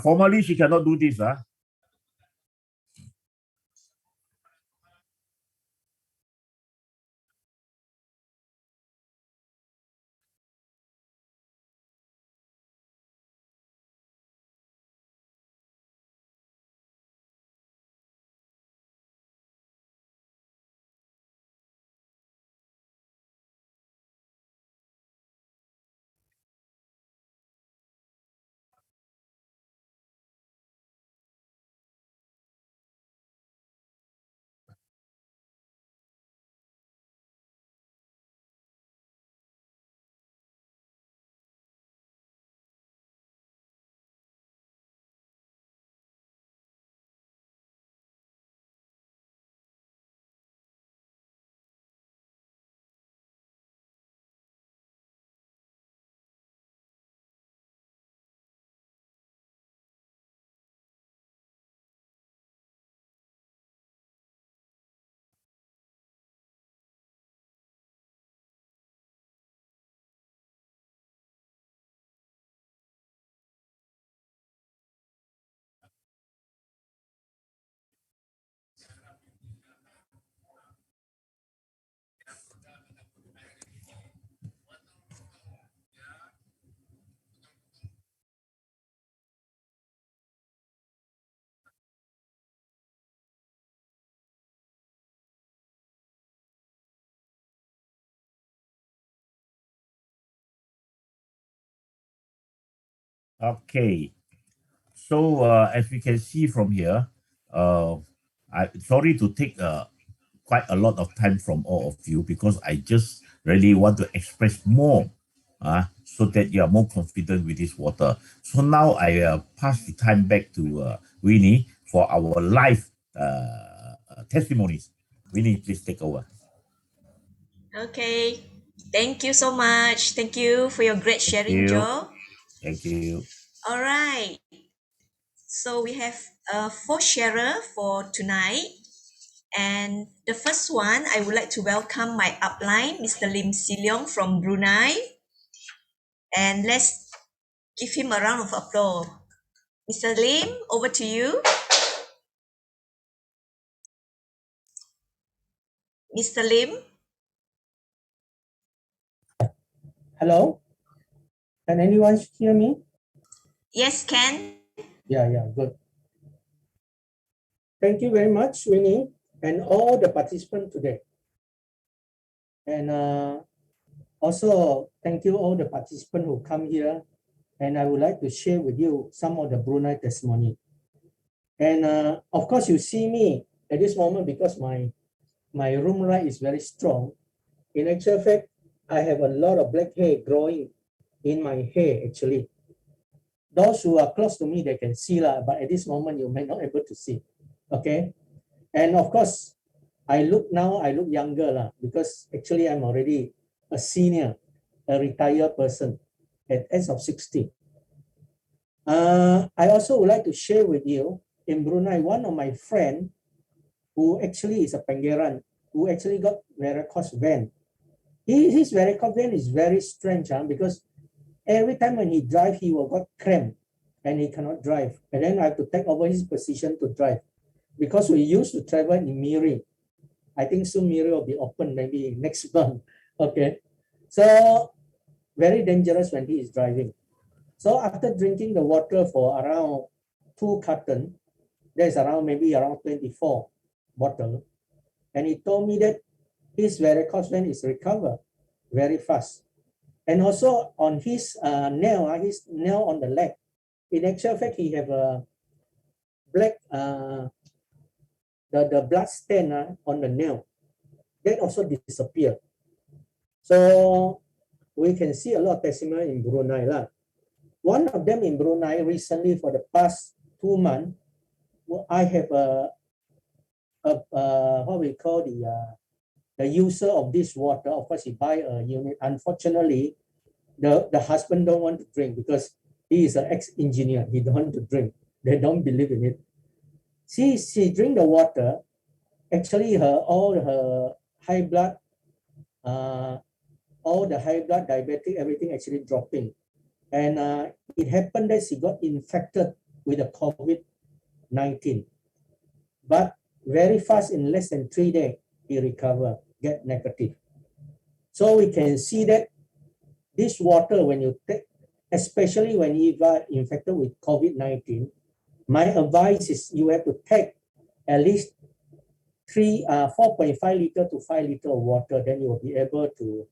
Formally, she cannot do this. Okay. So as we can see from here, I'm sorry to take quite a lot of time from all of you because I just really want to express more so that you are more confident with this water. So now I pass the time back to Winnie for our live testimonies. Winnie, please take over. Okay. Thank you so much. Thank you for your great sharing, Joe. Thank you. All right. So we have 4 sharer for tonight. And the first one, I would like to welcome my upline, Mr. Lim Siliong from Brunei. And let's give him a round of applause. Mr. Lim, over to you. Mr. Lim. Hello? Can anyone hear me? Yes, Ken. Yeah, good. Thank you very much, Winnie, and all the participants today. And also, thank you all the participants who come here. And I would like to share with you some of the Brunei testimony. And of course, you see me at this moment because my room light is very strong. In actual fact, I have a lot of black hair growing in my hair, actually. Those who are close to me, they can see, but at this moment, you may not be able to see. Okay. And of course, I look younger because actually I'm already a senior, a retired person at age of 60. I also would like to share with you in Brunei, one of my friends who actually is a Pangeran, who actually got varicose vein. His varicose vein is very strange because every time when he drive, he will got cramp and he cannot drive. And then I have to take over his position to drive because we used to travel in Miri. I think soon Miri will be open maybe next month. Okay. So very dangerous when he is driving. So after drinking the water for around 2 cartons, there's maybe around 24 bottles. And he told me that his varicose vein is recovered very fast. And also on his nail on the leg, in actual fact, he have a black, the blood stain on the nail. That also disappeared. So we can see a lot of testimony in Brunei. One of them in Brunei recently for the past 2 months, I have what we call the user of this water. Of course, he buy a unit. Unfortunately, the husband don't want to drink because he is an ex-engineer. He don't want to drink. They don't believe in it. She drink the water. Actually, all her high blood, diabetic, everything actually dropping. And it happened that she got infected with the COVID-19. But very fast, in less than 3 days, he recovered, get negative. So we can see that this water, when you take, especially when you are infected with COVID-19, my advice is you have to take at least 4.5 liter to 5 liter of water, then you will be able to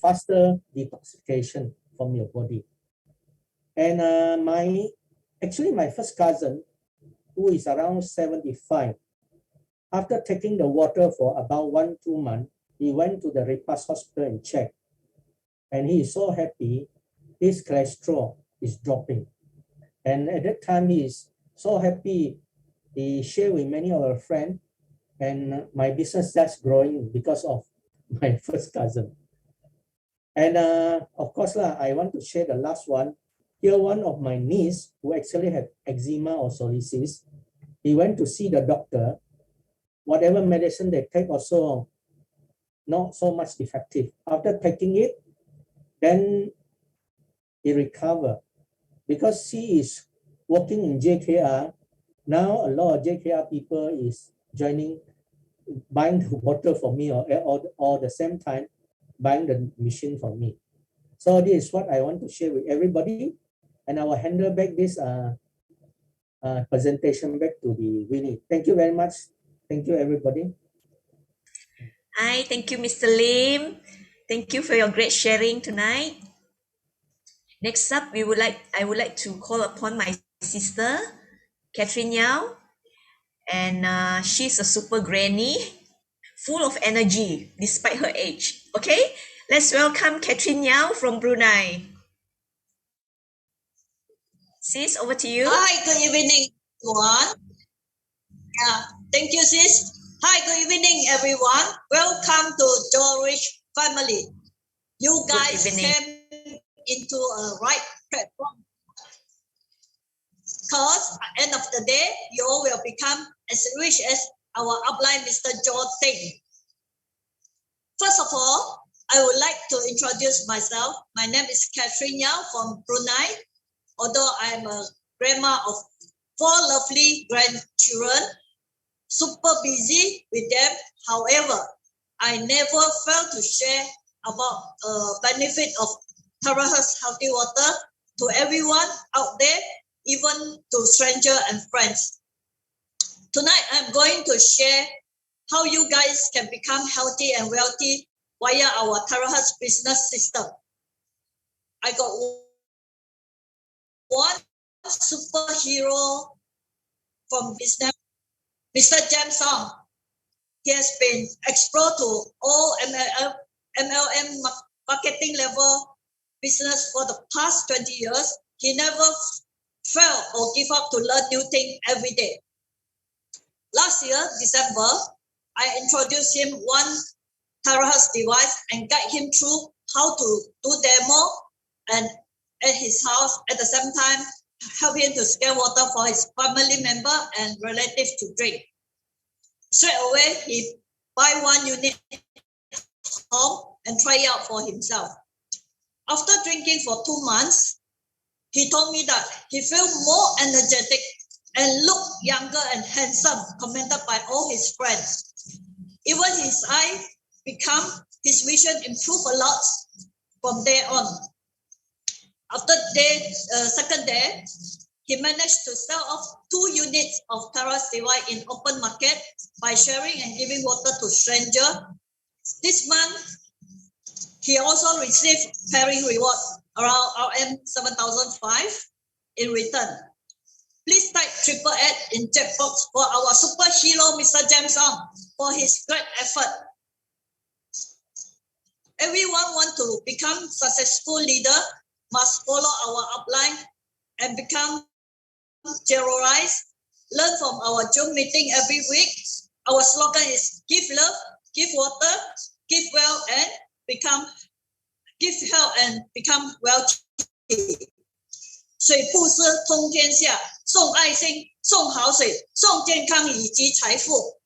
faster detoxification from your body. And my first cousin, who is around 75, after taking the water for about 1-2 months, he went to the Repas hospital and checked. And he is so happy, his cholesterol is dropping. And at that time, he is so happy, he shared with many of our friends, and my business just growing because of my first cousin. And of course, I want to share the last one. Here, one of my niece who actually had eczema or psoriasis, he went to see the doctor. Whatever medicine they take also not so much effective. After taking it, then he recovered. Because she is working in JKR, now a lot of JKR people is buying the water for me or the same time buying the machine for me. So this is what I want to share with everybody. And I will handle back this presentation back to the Winnie. Thank you very much. Thank you, everybody. Hi, thank you, Mr. Lim. Thank you for your great sharing tonight. Next up, I would like to call upon my sister, Catherine Yao. And she's a super granny, full of energy despite her age. Okay, let's welcome Catherine Yao from Brunei. Sis, over to you. Hi, good evening, everyone. Yeah, thank you, sis. Hi, good evening, everyone. Welcome to George family. You guys came into a right platform. Because at the end of the day, you all will become as rich as our upline, Mr. Joanne Tan. First of all, I would like to introduce myself. My name is Catherine Yao from Brunei. Although I am a grandma of 4 lovely grandchildren, super busy with them. However, I never fail to share about benefit of TeraHertz healthy water to everyone out there, even to strangers and friends. Tonight, I'm going to share how you guys can become healthy and wealthy via our TeraHertz business system. I got one superhero from business, Mr. James Song. He has been exposed to all MLM marketing level business for the past 20 years. He never failed or give up to learn new things every day. Last year, December, I introduced him one TeraHertz device and guide him through how to do demo and at his house, at the same time, help him to scale water for his family member and relatives to drink. Straight away, he buy 1 unit home and try it out for himself. After drinking for 2 months, he told me that he felt more energetic and looked younger and handsome, commented by all his friends. Even his eye his vision improved a lot from there on. After second day, he managed to sell off 2 units of TeraHertz device in open market by sharing and giving water to strangers. This month, he also received pairing reward around RM 7,005 in return. Please type 888 in chat box for our superhero, Mr. James Ong, for his great effort. Everyone want to become successful leader must follow our upline and become terrorized. Learn from our Zoom meeting every week. Our slogan is give love, give water, give well and give health and become wealthy. 水布施通天下，送爱心，送好水，送健康以及财富。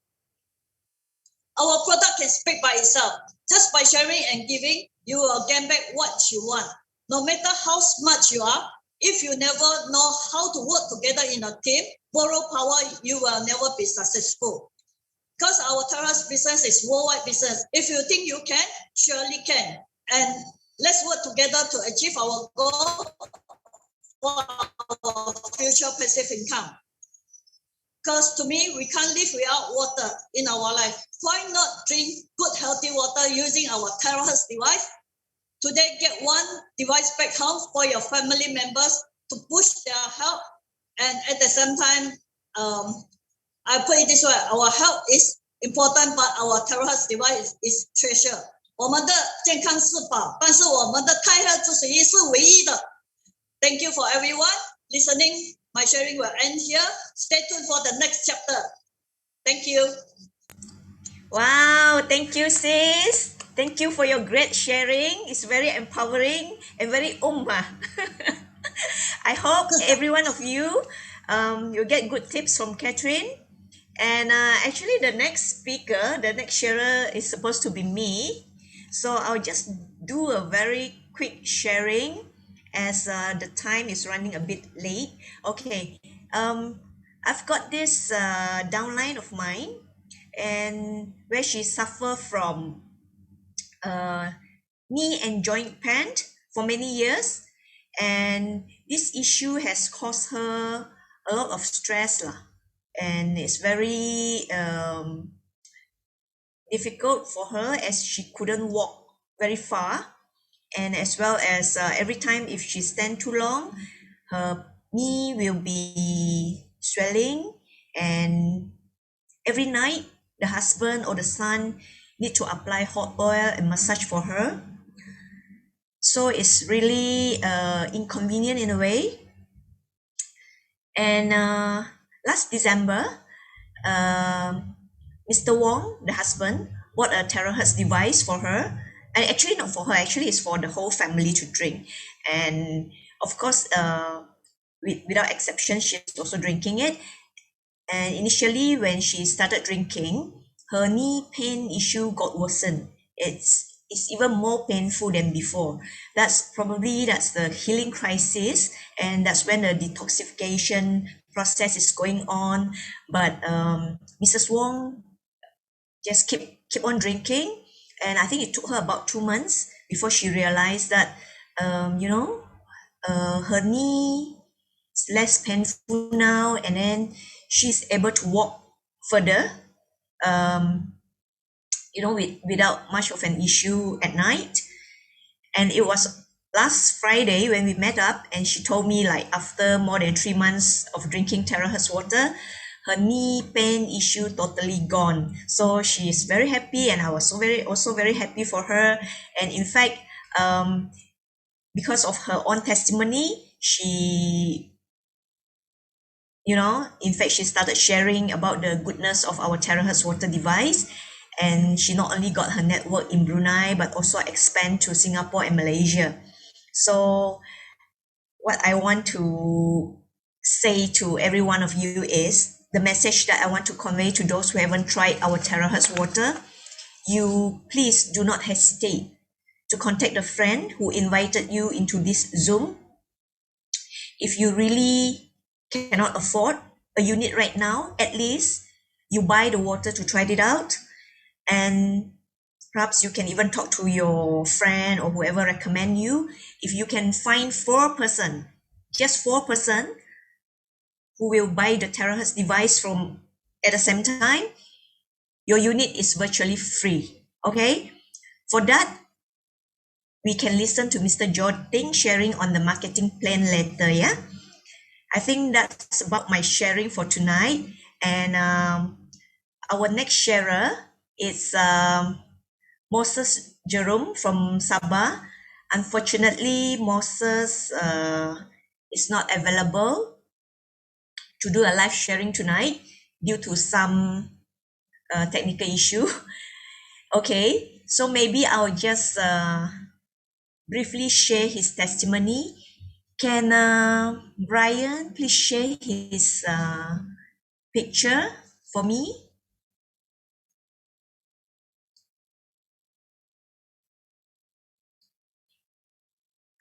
Our product can speak by itself. Just by sharing and giving, you will get back what you want. No matter how smart you are, if you never know how to work together in a team, borrow power, you will never be successful. Because our TeraHertz business is worldwide business. If you think you can, surely can. And let's work together to achieve our goal for our future passive income. Because to me, we can't live without water in our life. Why not drink good healthy water using our TeraHertz device? Today, get 1 device back home for your family members to push their health. And at the same time, I put it this way, our health is important, but our TeraHertz device is treasure. 我们的健康是宝，但是我们的TeraHertz水是唯一的。Thank you for everyone listening. My sharing will end here. Stay tuned for the next chapter. Thank you. Wow, thank you, sis. Thank you for your great sharing. It's very empowering and very I hope every one of you you'll get good tips from Catherine. And actually the next speaker, the next sharer is supposed to be me. So I'll just do a very quick sharing as the time is running a bit late. Okay, I've got this downline of mine and where she suffer from knee and joint pain for many years, and this issue has caused her a lot of stress and it's very difficult for her as she couldn't walk very far, and as well as every time if she stand too long, her knee will be swelling, and every night the husband or the son need to apply hot oil and massage for her. So it's really inconvenient in a way. And last December, Mr. Wong, the husband, bought a TeraHertz device for her. And actually not for her, actually it's for the whole family to drink. And of course, without exception, she's also drinking it. And initially, when she started drinking, her knee pain issue got worsened. It's even more painful than before. That's the healing crisis, and that's when the detoxification process is going on. But Mrs. Wong just keep on drinking, and I think it took her about 2 months before she realized that her knee is less painful now, and then she's able to walk further, without much of an issue at night. And it was last Friday when we met up, and she told me, like, after more than 3 months of drinking TeraHertz water, her knee pain issue totally gone. So she is very happy, and I was also very happy for her. And in fact, because of her own testimony, she started sharing about the goodness of our TeraHertz water device. And she not only got her network in Brunei, but also expand to Singapore and Malaysia. So what I want to say to every one of you is, the message that I want to convey to those who haven't tried our TeraHertz water, you please do not hesitate to contact a friend who invited you into this Zoom. If you really cannot afford a unit right now, at least you buy the water to try it out. And perhaps you can even talk to your friend or whoever recommend you. If you can find just four person who will buy the TeraHertz device at the same time, your unit is virtually free. Okay, for that, we can listen to Mr. Joding sharing on the marketing plan later. Yeah, I think that's about my sharing for tonight. And our next sharer is Moses Jerome from Sabah. Unfortunately, Moses is not available to do a live sharing tonight due to some technical issue. Okay, so maybe I'll just briefly share his testimony. Can Brian please share his picture for me?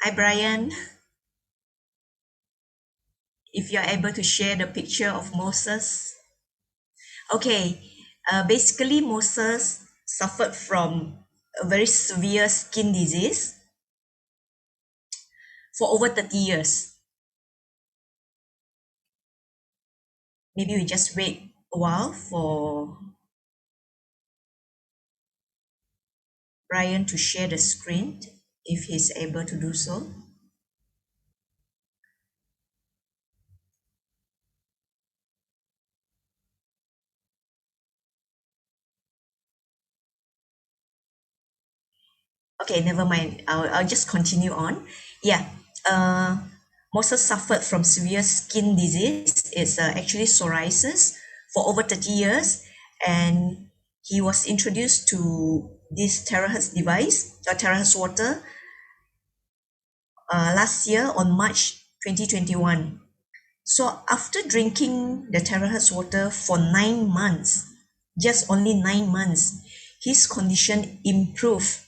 Hi, Brian. If you're able to share the picture of Moses. Okay, basically Moses suffered from a very severe skin disease for over 30 years. Maybe we just wait a while for Brian to share the screen if he's able to do so. Okay, never mind. I'll just continue on. Yeah, Moses suffered from severe skin disease. It's actually psoriasis for over 30 years. And he was introduced to this TeraHertz device, or TeraHertz water, last year on March 2021. So after drinking the TeraHertz water for 9 months, just only 9 months, his condition improved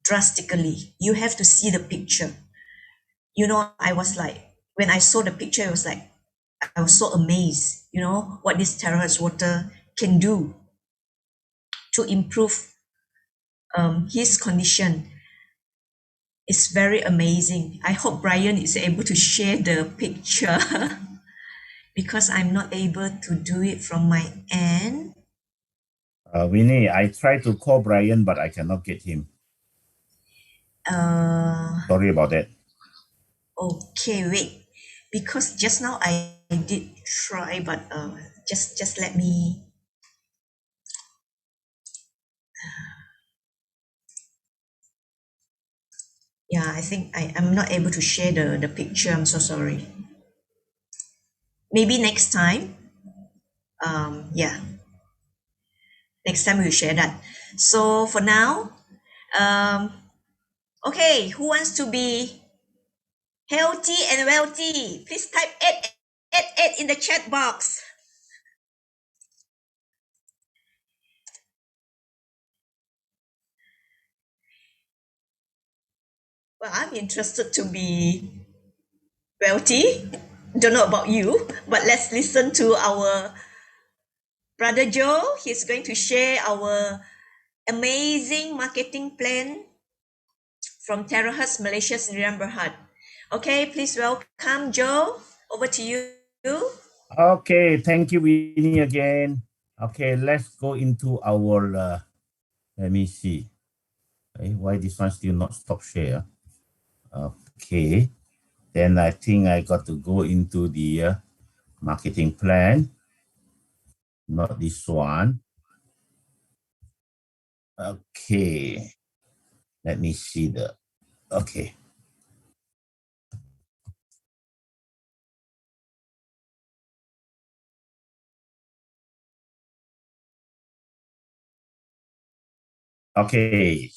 drastically. You have to see the picture. I was like, when I saw the picture, I was so amazed, what this TeraHertz water can do to improve his condition. It's very amazing. I hope Brian is able to share the picture because I'm not able to do it from my end. Winnie, I tried to call Brian, but I cannot get him. Sorry about that. Okay, wait. Because just now I did try, but just let me. Yeah, I think I'm not able to share the picture. I'm so sorry. Maybe next time. Yeah. Next time we'll share that. So for now, okay, who wants to be healthy and wealthy? Please type 8 in the chat box. Well, I'm interested to be wealthy. Don't know about you, but let's listen to our brother Joe. He's going to share our amazing marketing plan from TeraHertz Malaysia Sdn Bhd. Okay, please welcome Joe. Over to you. Okay, thank you, Winnie, again. Okay, let's go into our, let me see. Okay, why this one still not stop share? Okay, then I think I got to go into the marketing plan. Not this one. Okay, let me see the, okay. Okay,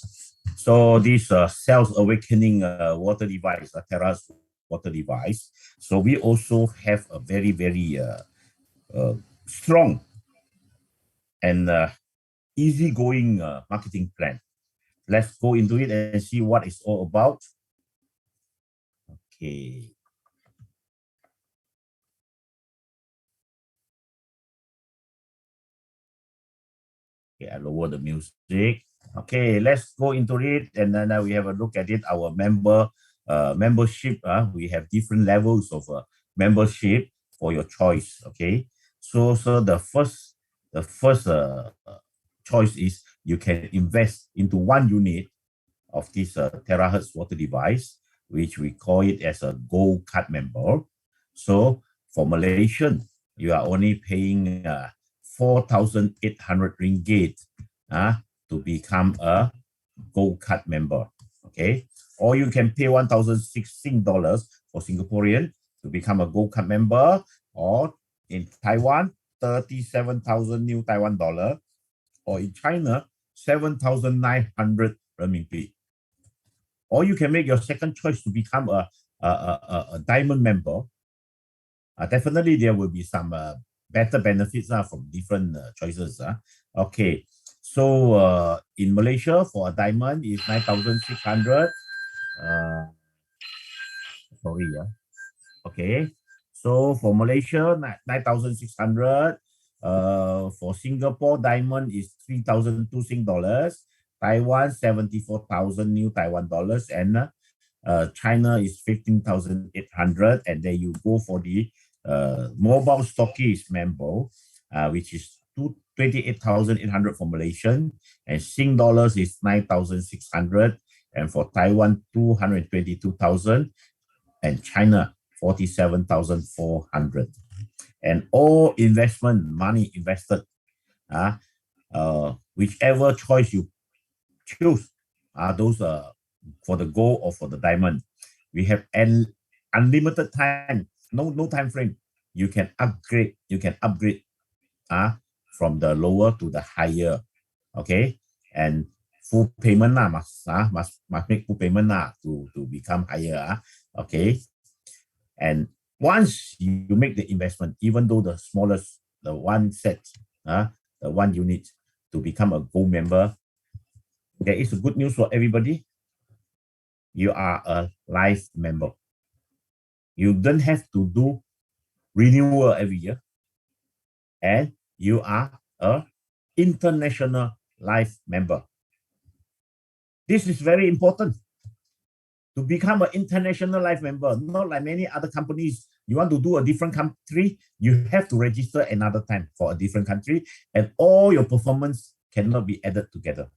so this self-awakening water device, a TeraHertz water device. So we also have a very, very strong and easygoing marketing plan. Let's go into it and see what it's all about. Okay. Okay, I lower the music. Okay, let's go into it, and then we have a look at it. Our membership. We have different levels of membership for your choice. Okay, so the first choice is you can invest into 1 unit of this TeraHertz water device, which we call it as a Gold Card member. So for Malaysian, you are only paying 4,800 ringgit to become a Gold Card member. Okay, or you can pay 1,016 dollars for Singaporean to become a Gold Card member, or in Taiwan, 37,000 new Taiwan dollar, or in China, 7,900 renminbi. Or you can make your second choice to become a diamond member. Definitely, there will be some better benefits from different choices. Okay, so in Malaysia, for a diamond is 9,600. Sorry, okay. So for Malaysia, 9,600. For Singapore, diamond is 3,002 Sing dollars. Taiwan, 74,000 new Taiwan dollars, and China is 15,800. And then you go for the mobile stockist member, which is 28,800 for Malaysian, and Sing dollars is 9,600, and for Taiwan 222,000, and China 47,400. And all investment money invested, whichever choice you choose, those for the gold or for the diamond. We have an unlimited time, no time frame. You can upgrade from the lower to the higher. Okay, and full payment must make full payment to become higher. Okay, and once you make the investment, even though the smallest, the one set, the 1 unit to become a gold member, there is a good news for everybody. You are a life member. You don't have to do renewal every year, and you are a international life member. This is very important. To become an international life member, not like many other companies, you want to do a different country, you have to register another time for a different country, and all your performance cannot be added together.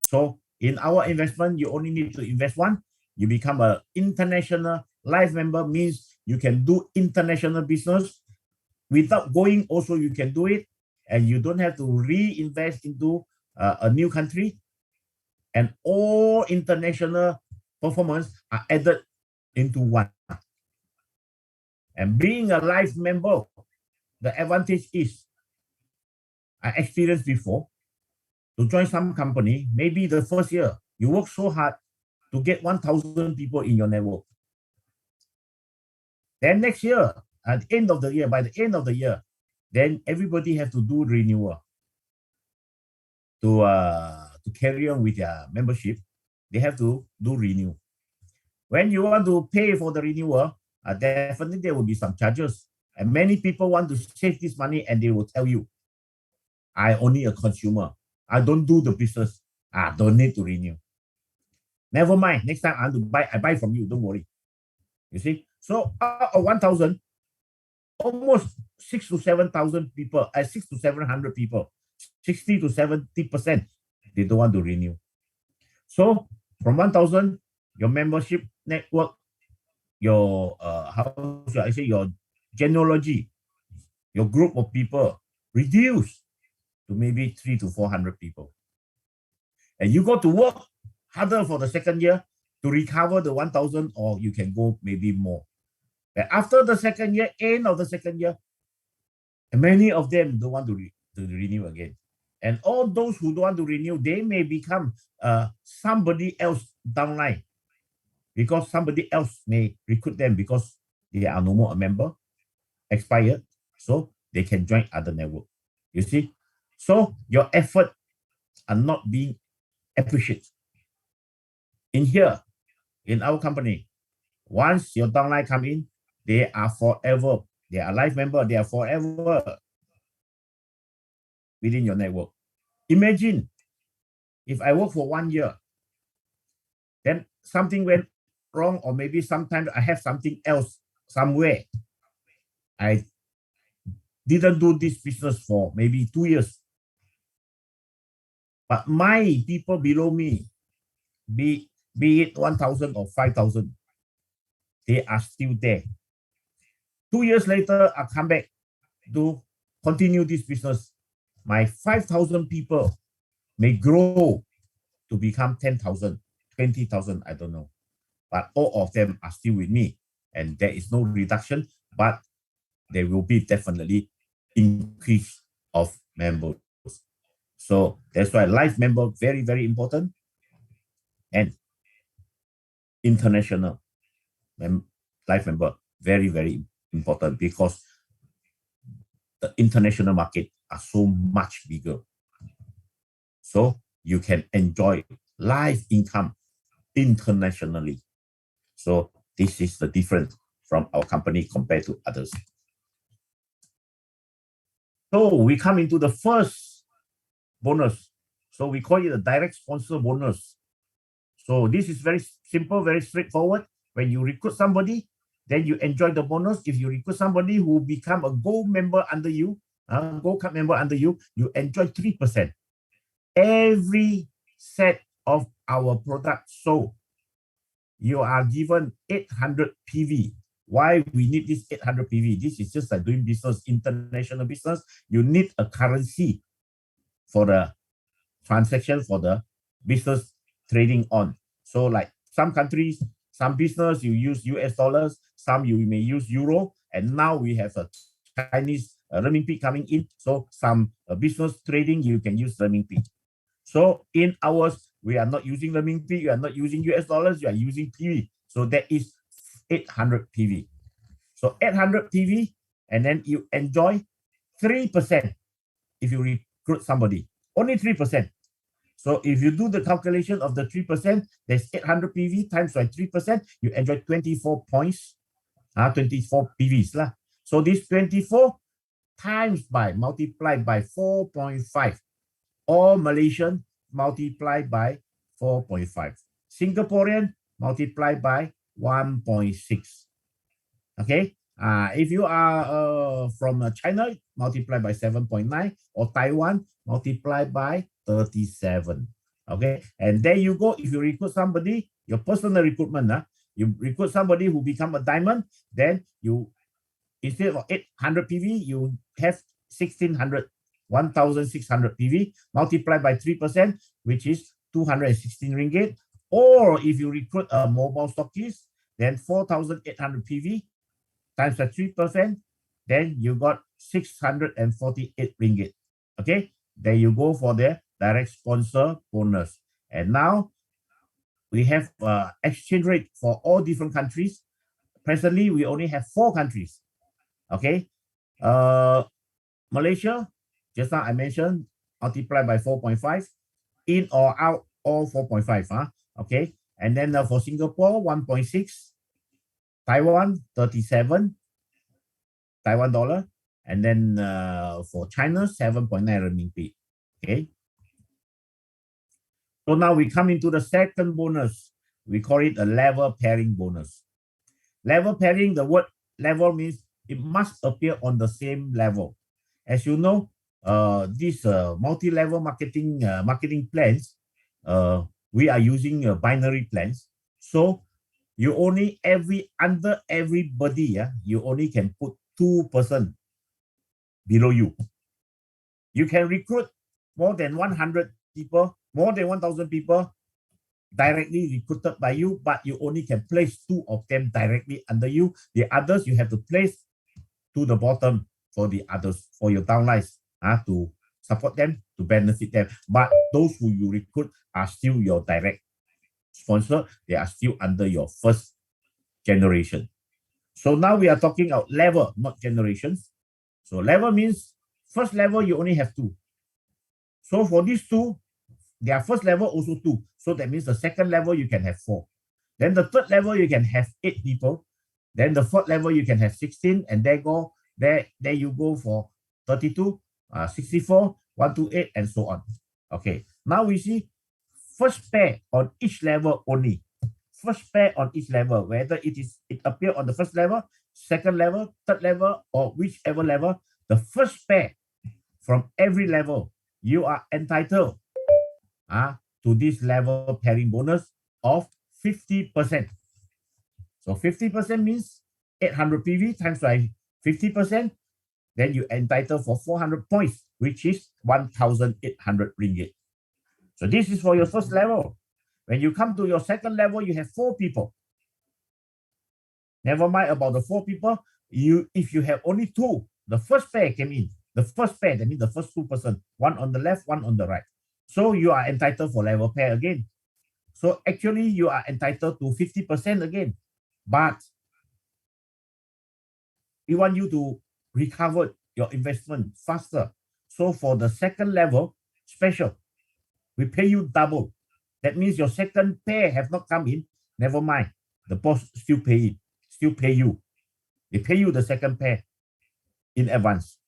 So in our investment, you only need to invest one. You become an international life member, means you can do international business without going. Also, you can do it, and you don't have to reinvest into a new country. And all international performance are added into one. And being a life member, the advantage is, I experienced before, to join some company, maybe the first year, you work so hard to get 1,000 people in your network. Then next year, at the end of the year, by the end of the year, then everybody has to do renewal. To carry on with their membership, they have to do renew. When you want to pay for the renewal, definitely there will be some charges. And many people want to save this money and they will tell you, I only a consumer. I don't do the business. Don't need to renew. Never mind. Next time I want to buy, I buy from you. Don't worry. You see? So out of 1,000, almost 6 to 7,000 people, 6 to 700 people, 60 to 70%, they don't want to renew. So from 1,000, your membership network, your how should I say, your genealogy, your group of people reduce to maybe 300 to 400 people. And you got to work harder for the second year to recover the 1,000, or you can go maybe more. But after the second year, end of the second year, many of them don't want to renew again. And all those who don't want to renew, they may become somebody else downline, because somebody else may recruit them because they are no more a member, expired, so they can join other network. You see? So your effort are not being appreciated. In here, in our company, once your downline come in, they are forever, they are life member, they are forever within your network. Imagine if I work for 1 year, then something went wrong, or maybe sometimes I have something else somewhere. I didn't do this business for maybe 2 years. But my people below me, be it 1,000 or 5,000, they are still there. 2 years later, I come back to continue this business. My 5,000 people may grow to become 10,000, 20,000, I don't know. But all of them are still with me, and there is no reduction, but there will be definitely increase of members. So that's why life member, very, very important. And international life member, very, very important, because the international market are so much bigger. So you can enjoy life income internationally. So this is the difference from our company compared to others. So we come into the first bonus. So we call it a direct sponsor bonus. So this is very simple, very straightforward. When you recruit somebody, then you enjoy the bonus. If you recruit somebody who become a gold member under you, gold card member under you, you enjoy 3%. Every set of our product sold, you are given 800 PV. Why we need this 800 PV? This is just like doing business, international business. You need a currency for the transaction, for the business trading on. So like some countries, some business, you use US dollars, some you may use euro, and now we have a Chinese renminbi coming in. So some business trading, you can use renminbi. So in ours, we are not using renminbi, you are not using US dollars, you are using PV. So that is 800 PV. So 800 PV, and then you enjoy 3% if you recruit somebody. Only 3%. So if you do the calculation of the 3%, there's 800 PV times by 3%, you enjoy 24 points, 24 PVs lah. So this 24 times by, multiplied by 4.5. Or Malaysian multiplied by 4.5. Singaporean multiplied by 1.6. Okay. If you are from China, multiply by 7.9, or Taiwan, multiply by 37. Okay, and there you go. If you recruit somebody, your personal recruitment, you recruit somebody who become a diamond, then you, instead of 800 PV, you have 1,600, 1,600 PV, multiplied by 3%, which is 216 ringgit. Or if you recruit a mobile stockist, then 4,800 PV times by 3%, then you got 648 ringgit. Okay, there you go for the direct sponsor bonus. And now we have exchange rate for all different countries. Presently, we only have 4 countries. Okay, Malaysia, just now I mentioned, multiply by 4.5, in or out, all 4.5. Okay, And then for Singapore, 1.6. Taiwan, 37 Taiwan dollar. And then for China, 7.9 renminbi. Okay. So now we come into the second bonus. We call it a level pairing bonus. Level pairing, the word level means it must appear on the same level. As you know, these multi-level marketing plans, we are using binary plans. So you only under everybody, you only can put 2 person below you. You can recruit more than 100 people, more than 1,000 people directly recruited by you, but you only can place 2 of them directly under you. The others you have to place to the bottom for the others, for your downlines, to support them, to benefit them. But those who you recruit are still your direct sponsor. They are still under your first generation. So now we are talking about level, not generations. So level means first level, you only have 2. So for these 2, their first level also 2. So that means the second level, you can have 4. Then the third level, you can have 8 people. Then the fourth level, you can have 16. And there you go for 32, 64, 128, and so on. Okay. Now we see first pair on each level only. First pair on each level, whether it appear on the first level, second level, third level, or whichever level, the first pair from every level, you are entitled to this level pairing bonus of 50%. So 50% means 800 PV times by 50%, then you entitled for 400 points, which is 1,800 ringgit. So this is for your first level. When you come to your second level, you have 4 people. Never mind about the 4 people. If you have only 2, the first pair came in. The first pair, that means the first 2 person, one on the left, one on the right. So you are entitled for level pair again. So actually you are entitled to 50% again. But we want you to recover your investment faster. So for the second level, special, we pay you double. That means your second pair have not come in. Never mind. The boss still pay you. They pay you the second pair in advance.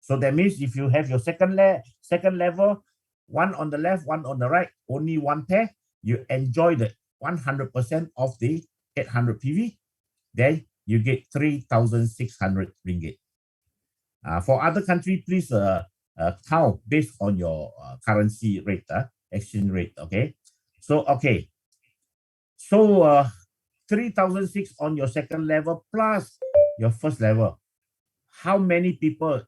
So that means if you have your second level, one on the left, one on the right, only 1 pair, you enjoy the 100% of the 800 PV. Then you get 3,600 ringgit. For other country, please count based on your currency rate, exchange rate. Okay. So, okay. So 3,600 on your second level plus your first level. How many people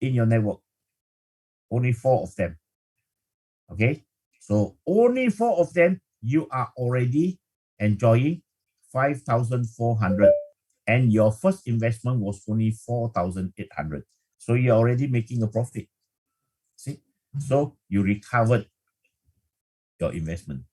in your network? Only 4 of them. Okay. So only 4 of them, you are already enjoying 5,400. And your first investment was only 4,800. So you're already making a profit. See? So you recovered your investment.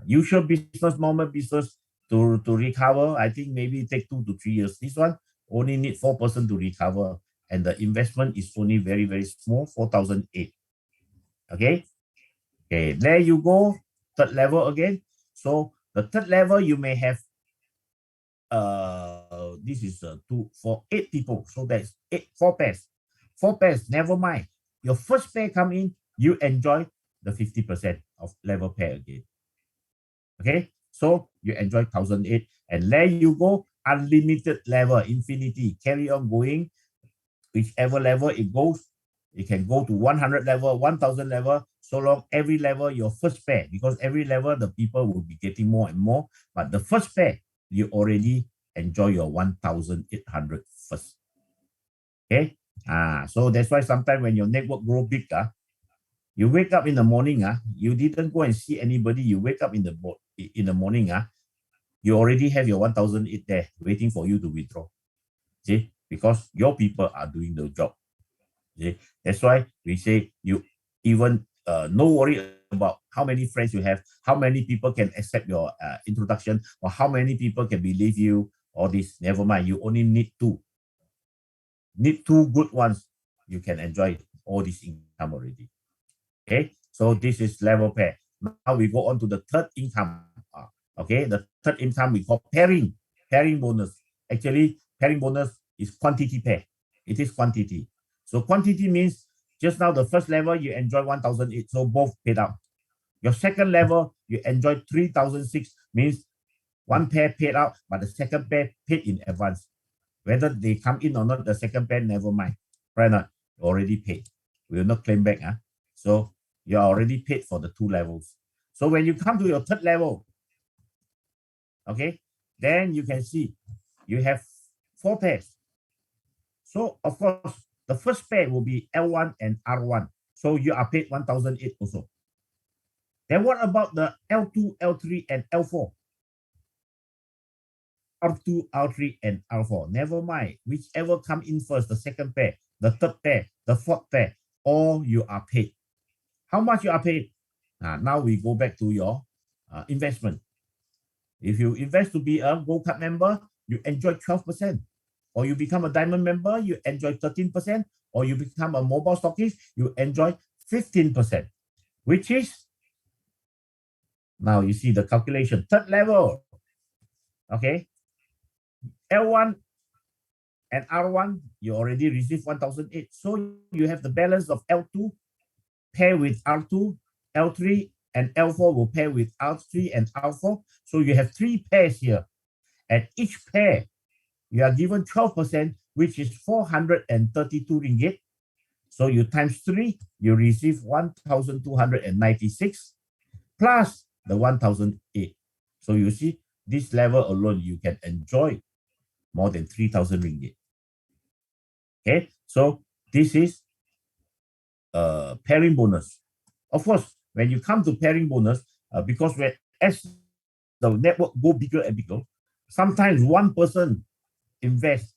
Usual business, normal business to recover, I think maybe it take 2 to 3 years. This one only need 4 person to recover. And the investment is only very, very small, 4,008. Okay. Okay, there you go. Third level again. So the third level, you may have this is 2 for 8 people. So that's 4 pairs. 4 pairs, never mind. Your first pair come in, you enjoy the 50% of level pair again. Okay, so you enjoy 1,008, and there you go, unlimited level, infinity, carry on going. Whichever level it goes, it can go to 100 level, 1,000 level, so long every level your first pair, because every level the people will be getting more and more, but the first pair, you already enjoy your 1,800 first. Okay, so that's why sometimes when your network grow big, you wake up in the morning, you didn't go and see anybody, you wake up in the morning, you already have your 1,008 there waiting for you to withdraw. See, because your people are doing the job. See? That's why we say you even no worry about how many friends you have, how many people can accept your introduction, or how many people can believe you, all this, never mind. You only need 2. Need 2 good ones. You can enjoy all this income already. Okay, so this is level pair. Now we go on to the third income. Okay, the third income we call pairing bonus. Actually, pairing bonus is quantity pair. It is quantity. So quantity means just now the first level you enjoy 1,008, so both paid out. Your second level you enjoy 3,006, means one pair paid out, but the second pair paid in advance. Whether they come in or not, the second pair, never mind. Right now, already paid. We will not claim back. So you're already paid for the 2 levels. So when you come to your third level, okay, then you can see you have 4 pairs. So of course, the first pair will be L1 and R1. So you are paid 1,008 also. Then what about the L2, L3, and L4? R2, R3, and R4. Never mind. Whichever come in first, the second pair, the third pair, the fourth pair, all you are paid. How much you are paid? Now we go back to your investment. If you invest to be a Gold Card member, you enjoy 12%. Or you become a Diamond member, you enjoy 13%. Or you become a mobile stockist, you enjoy 15%. Which is, now you see the calculation, third level. Okay. L1 and R1, you already received 1,008. So you have the balance of L2 pair with R2, L3, and L4 will pair with R3 and R4. So you have 3 pairs here. And each pair, you are given 12%, which is 432 ringgit. So you times 3, you receive 1,296 plus the 1,008. So you see, this level alone, you can enjoy more than 3,000 ringgit. Okay, so this is pairing bonus. Of course, when you come to pairing bonus, because as the network go bigger and bigger, sometimes one person invests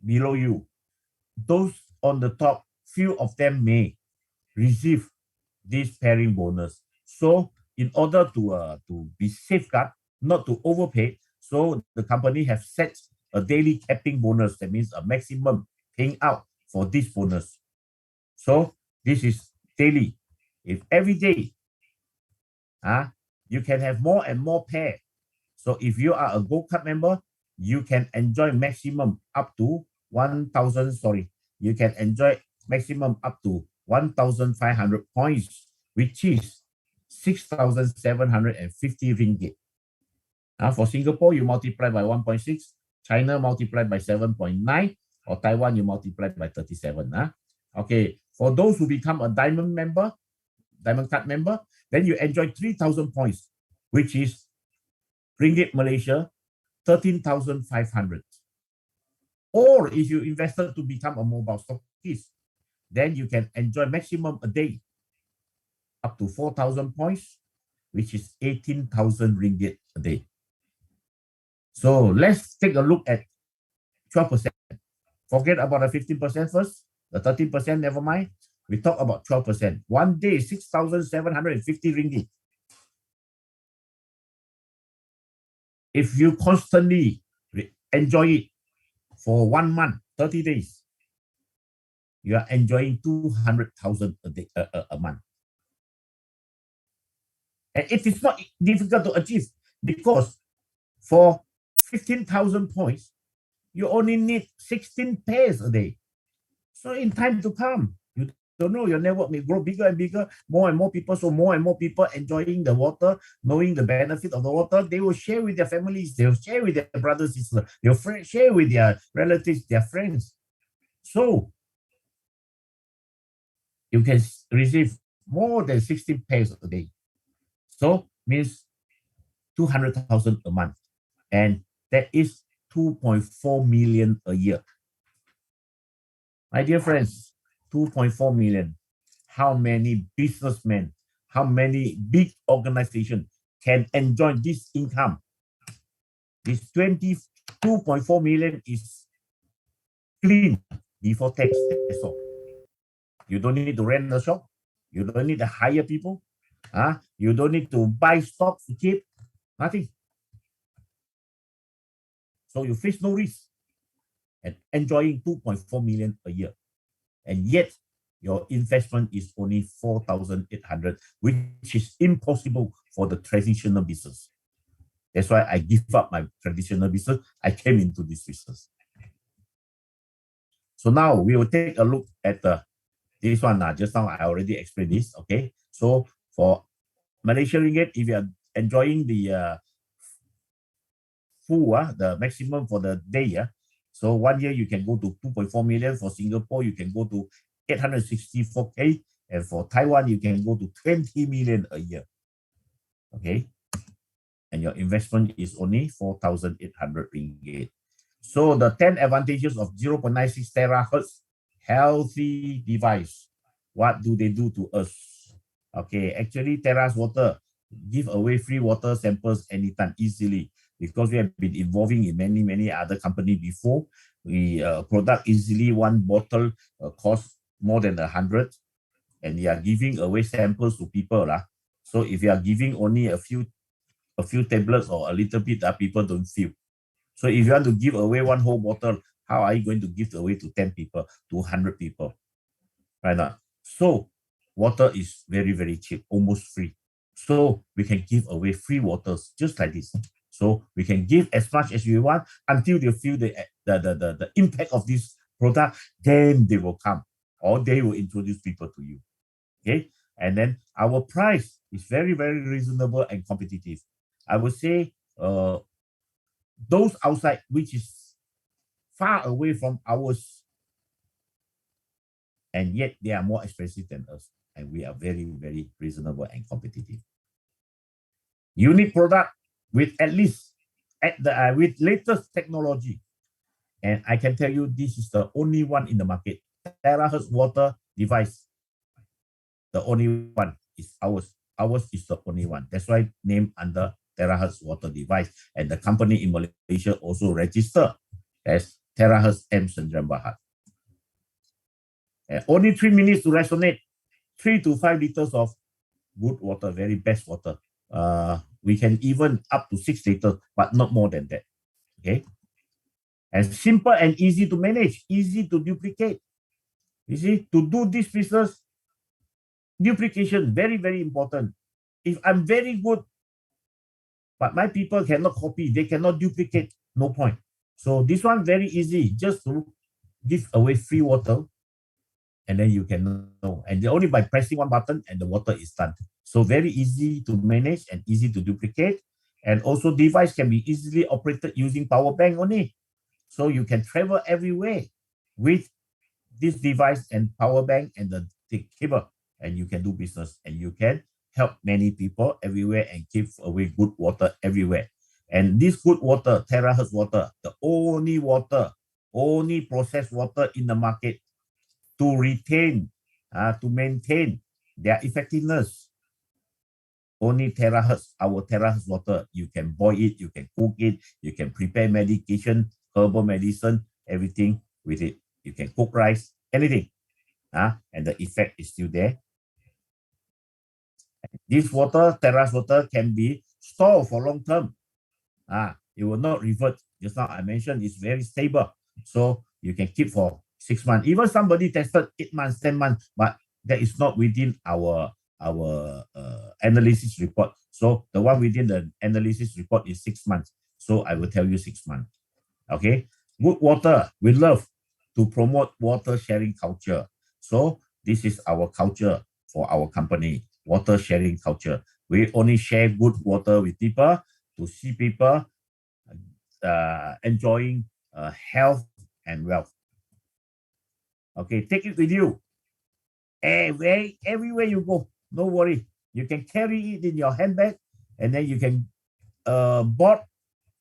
below you. Those on the top, few of them may receive this pairing bonus. So in order to be safeguard, not to overpay, so the company have set a daily capping bonus. That means a maximum paying out for this bonus. So this is daily. If every day, you can have more and more pair. So if you are a Gold Card member, you can enjoy maximum up to 1,000. Sorry, you can enjoy maximum up to 1,500 points, which is 6,750 ringgit. For Singapore, you multiply by 1.6. China multiplied by 7.9, or Taiwan you multiply by 37. Okay, for those who become a Diamond member, Diamond Card member, then you enjoy 3,000 points, which is Ringgit Malaysia 13,500. Or if you invested to become a mobile stockist, then you can enjoy maximum a day up to 4,000 points, which is 18,000 ringgit a day. So let's take a look at 12%. Forget about the 15% first, the 13%, never mind. We talk about 12%. One day, 6,750 ringgit. If you constantly enjoy it for 1 month, 30 days, you are enjoying 200,000 a day, a month. And it is not difficult to achieve, because for 15,000 points, you only need 16 pairs a day. So in time to come, you don't know, your network may grow bigger and bigger, more and more people. So more and more people enjoying the water, knowing the benefit of the water, they will share with their families, they will share with their brothers, sisters, they will share with their relatives, their friends. So you can receive more than 16 pairs a day. So means 200,000 a month. And that is 2.4 million a year. My dear friends, 2.4 million. How many businessmen, how many big organizations can enjoy this income? This 22.4 million is clean before tax. That's all. You don't need to rent a shop. You don't need to hire people. You don't need to buy stock to keep. Nothing. So you face no risk and enjoying 2.4 million a year. And yet your investment is only 4,800, which is impossible for the traditional business. That's why I give up my traditional business. I came into this business. So now we will take a look at this one. Just now I already explained this. Okay. So for Malaysian ringgit, if you are enjoying the full, the maximum for the day, so 1 year you can go to 2.4 million. For Singapore, you can go to 864K. And for Taiwan, you can go to 20 million a year. Okay. And your investment is only 4,800 ringgit. So the 10 advantages of 0.96 terahertz healthy device. What do they do to us? Okay, actually TeraHertz water give away free water samples anytime easily, because we have been involving in many other companies before. We product easily, one bottle costs more than 100, and we are giving away samples to people. So if you are giving only a few tablets or a little bit, people don't feel. So if you want to give away one whole bottle, how are you going to give away to 10 people, to 100 people? Right now. So water is very cheap, almost free. So we can give away free waters just like this. So we can give as much as we want until they feel the impact of this product, then they will come, or they will introduce people to you. Okay. And then our price is very reasonable and competitive. I would say those outside, which is far away from ours, and yet they are more expensive than us, and we are very reasonable and competitive. Unique product with at least with latest technology, and I can tell you this is the only one in the market. TeraHertz water device, the only one is ours. Ours is the only one. That's why named under TeraHertz water device, and the company in Malaysia also registered as TeraHertz M Sdn Bhd. Only 3 minutes to resonate 3 to 5 liters of good water, very best water. We can even up to 6 liters, but not more than that. Okay. And simple and easy to manage, easy to duplicate. You see, to do this business, duplication, very important. If I'm very good, but my people cannot copy, they cannot duplicate, no point. So this one very easy, just to give away free water, and then you can know. And only by pressing one button and the water is done. So very easy to manage and easy to duplicate. And also device can be easily operated using power bank only. So you can travel everywhere with this device and power bank and the cable, and you can do business, and you can help many people everywhere and give away good water everywhere. And this good water, TeraHertz water, the only water, only processed water in the market to retain, to maintain their effectiveness. Only TeraHertz, our TeraHertz water, you can boil it, you can cook it, you can prepare medication, herbal medicine, everything with it. You can cook rice, anything, and the effect is still there. This water, TeraHertz water, can be stored for long term. It will not revert. Just now I mentioned it's very stable. So you can keep for 6 months. Even somebody tested 8 months, 10 months, but that is not within our analysis report. So the one within the analysis report is 6 months. So I will tell you 6 months. Okay. Good water. We love to promote water sharing culture. So this is our culture for our company. Water sharing culture. We only share good water with people to see people enjoying health and wealth. Okay, take it with you. Everywhere you go, no worry. You can carry it in your handbag, and then you can board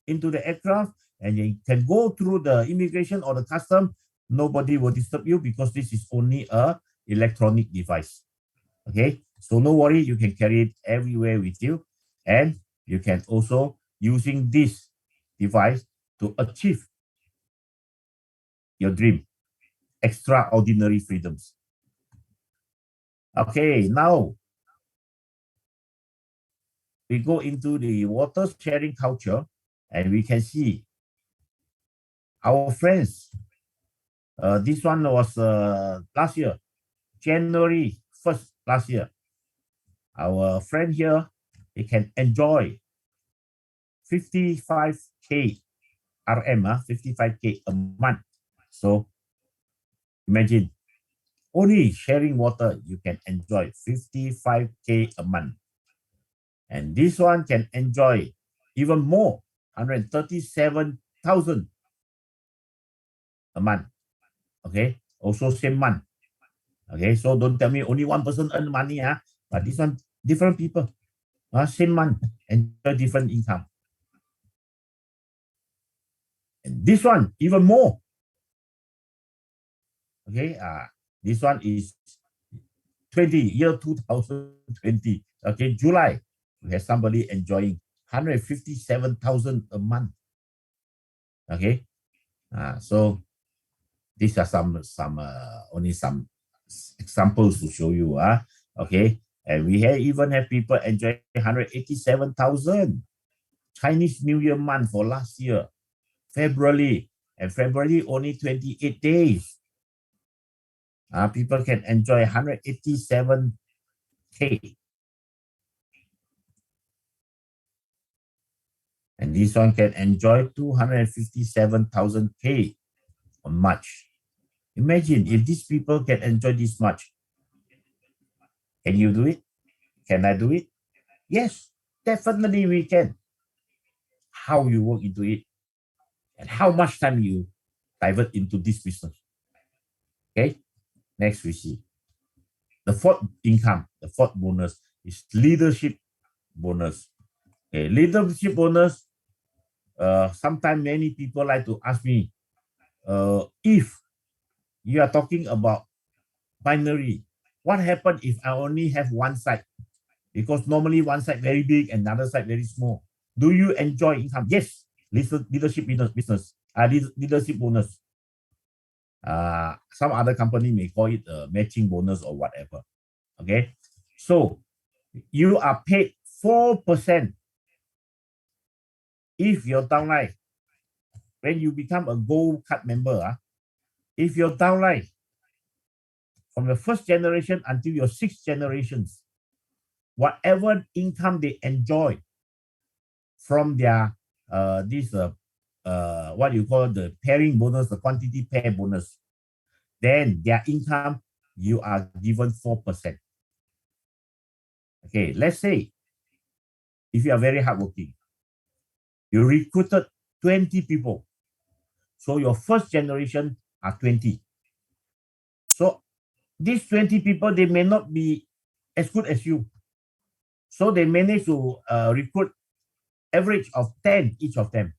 into the aircraft, and you can go through the immigration or the custom. Nobody will disturb you because this is only a electronic device. Okay, so no worry, you can carry it everywhere with you, and you can also using this device to achieve your dream, extraordinary freedoms. Okay, now we go into the water sharing culture, and we can see our friends. This one was last year. January 1st last year, our friend here, he can enjoy 55K RM, 55K a month. So imagine, only sharing water, you can enjoy 55K a month. And this one can enjoy even more, 137,000 a month. Okay, also same month. Okay, so don't tell me only one person earn money, but this one, different people, same month, enjoy different income. And this one, even more. Okay, this one is 2020. Okay, July, we have somebody enjoying 157,000 a month. Okay, so these are only some examples to show you. Okay, and we even have people enjoying 187,000 Chinese New Year month for last year, February, and February only 28 days. People can enjoy 187K. And this one can enjoy 257,000K on March. Imagine if these people can enjoy this much. Can you do it? Can I do it? Yes, definitely we can. How you work into it and how much time you divert into this business. Okay, next we see. The fourth income, the fourth bonus is leadership bonus. Okay, leadership bonus. Sometimes many people like to ask me, if you are talking about binary, what happens if I only have one side? Because normally one side very big and another side very small. Do you enjoy income? Yes, leadership business, leadership bonus. Some other company may call it a matching bonus or whatever. Okay, so you are paid 4% if your downline, when you become a gold card member, if your downline from the first generation until your sixth generations, whatever income they enjoy from their what you call the pairing bonus, the quantity pair bonus, then their income, you are given 4%. Okay, let's say if you are very hardworking, you recruited 20 people. So your first generation are 20. So these 20 people, they may not be as good as you. So they manage to recruit average of 10 each of them.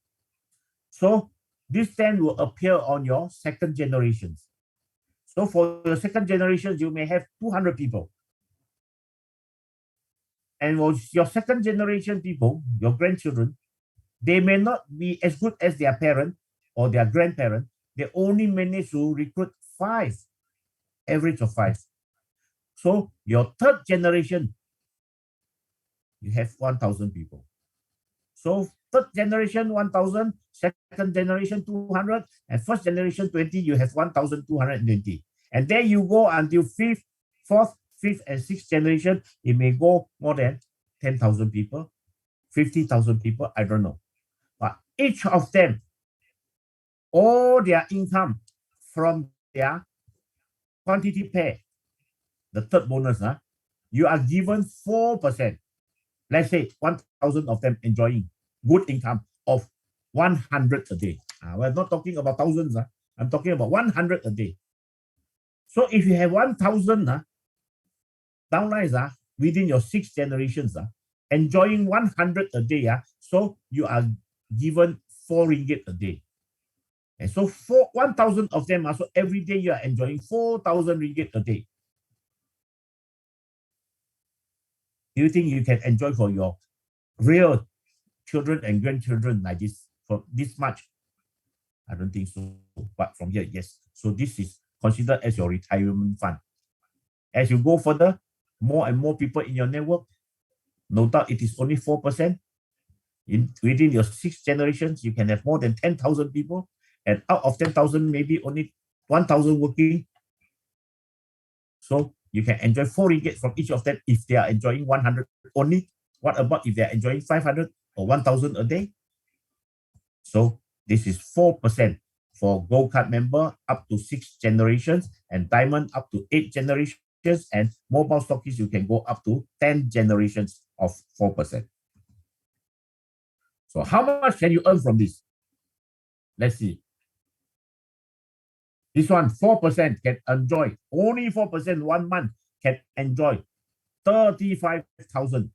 So this 10 will appear on your second generations. So for your second generation, you may have 200 people. And your second generation people, your grandchildren, they may not be as good as their parent or their grandparent. They only manage to recruit 5, average of 5. So your third generation, you have 1,000 people. So third generation 1,000, second generation 200, and first generation 20, you have 1,220. And then you go until fourth, fifth, and sixth generation, it may go more than 10,000 people, 50,000 people, I don't know. But each of them, all their income from their quantity pair, the third bonus, you are given 4%. Let's say 1,000 of them enjoying good income of 100 a day. We're not talking about thousands. I'm talking about 100 a day. So if you have 1,000 downlines within your 6 generations, enjoying 100 a day, so you are given 4 ringgit a day. And so 1,000 of them, so every day you are enjoying 4,000 ringgit a day. Do you think you can enjoy for your real children and grandchildren like this for this much? I don't think so. But from here, yes. So this is considered as your retirement fund. As you go further, more and more people in your network, no doubt it is only 4%. Within your 6 generations, you can have more than 10,000 people. And out of 10,000, maybe only 1,000 working. So you can enjoy 4 ringgit from each of them if they are enjoying 100 only. What about if they are enjoying 500 or 1,000 a day? So this is 4% for Gold Card member up to 6 generations, and Diamond up to 8 generations, and mobile stockists you can go up to 10 generations of 4%. So how much can you earn from this? Let's see. This one, 4% can enjoy, only 4% 1 month can enjoy 35,000.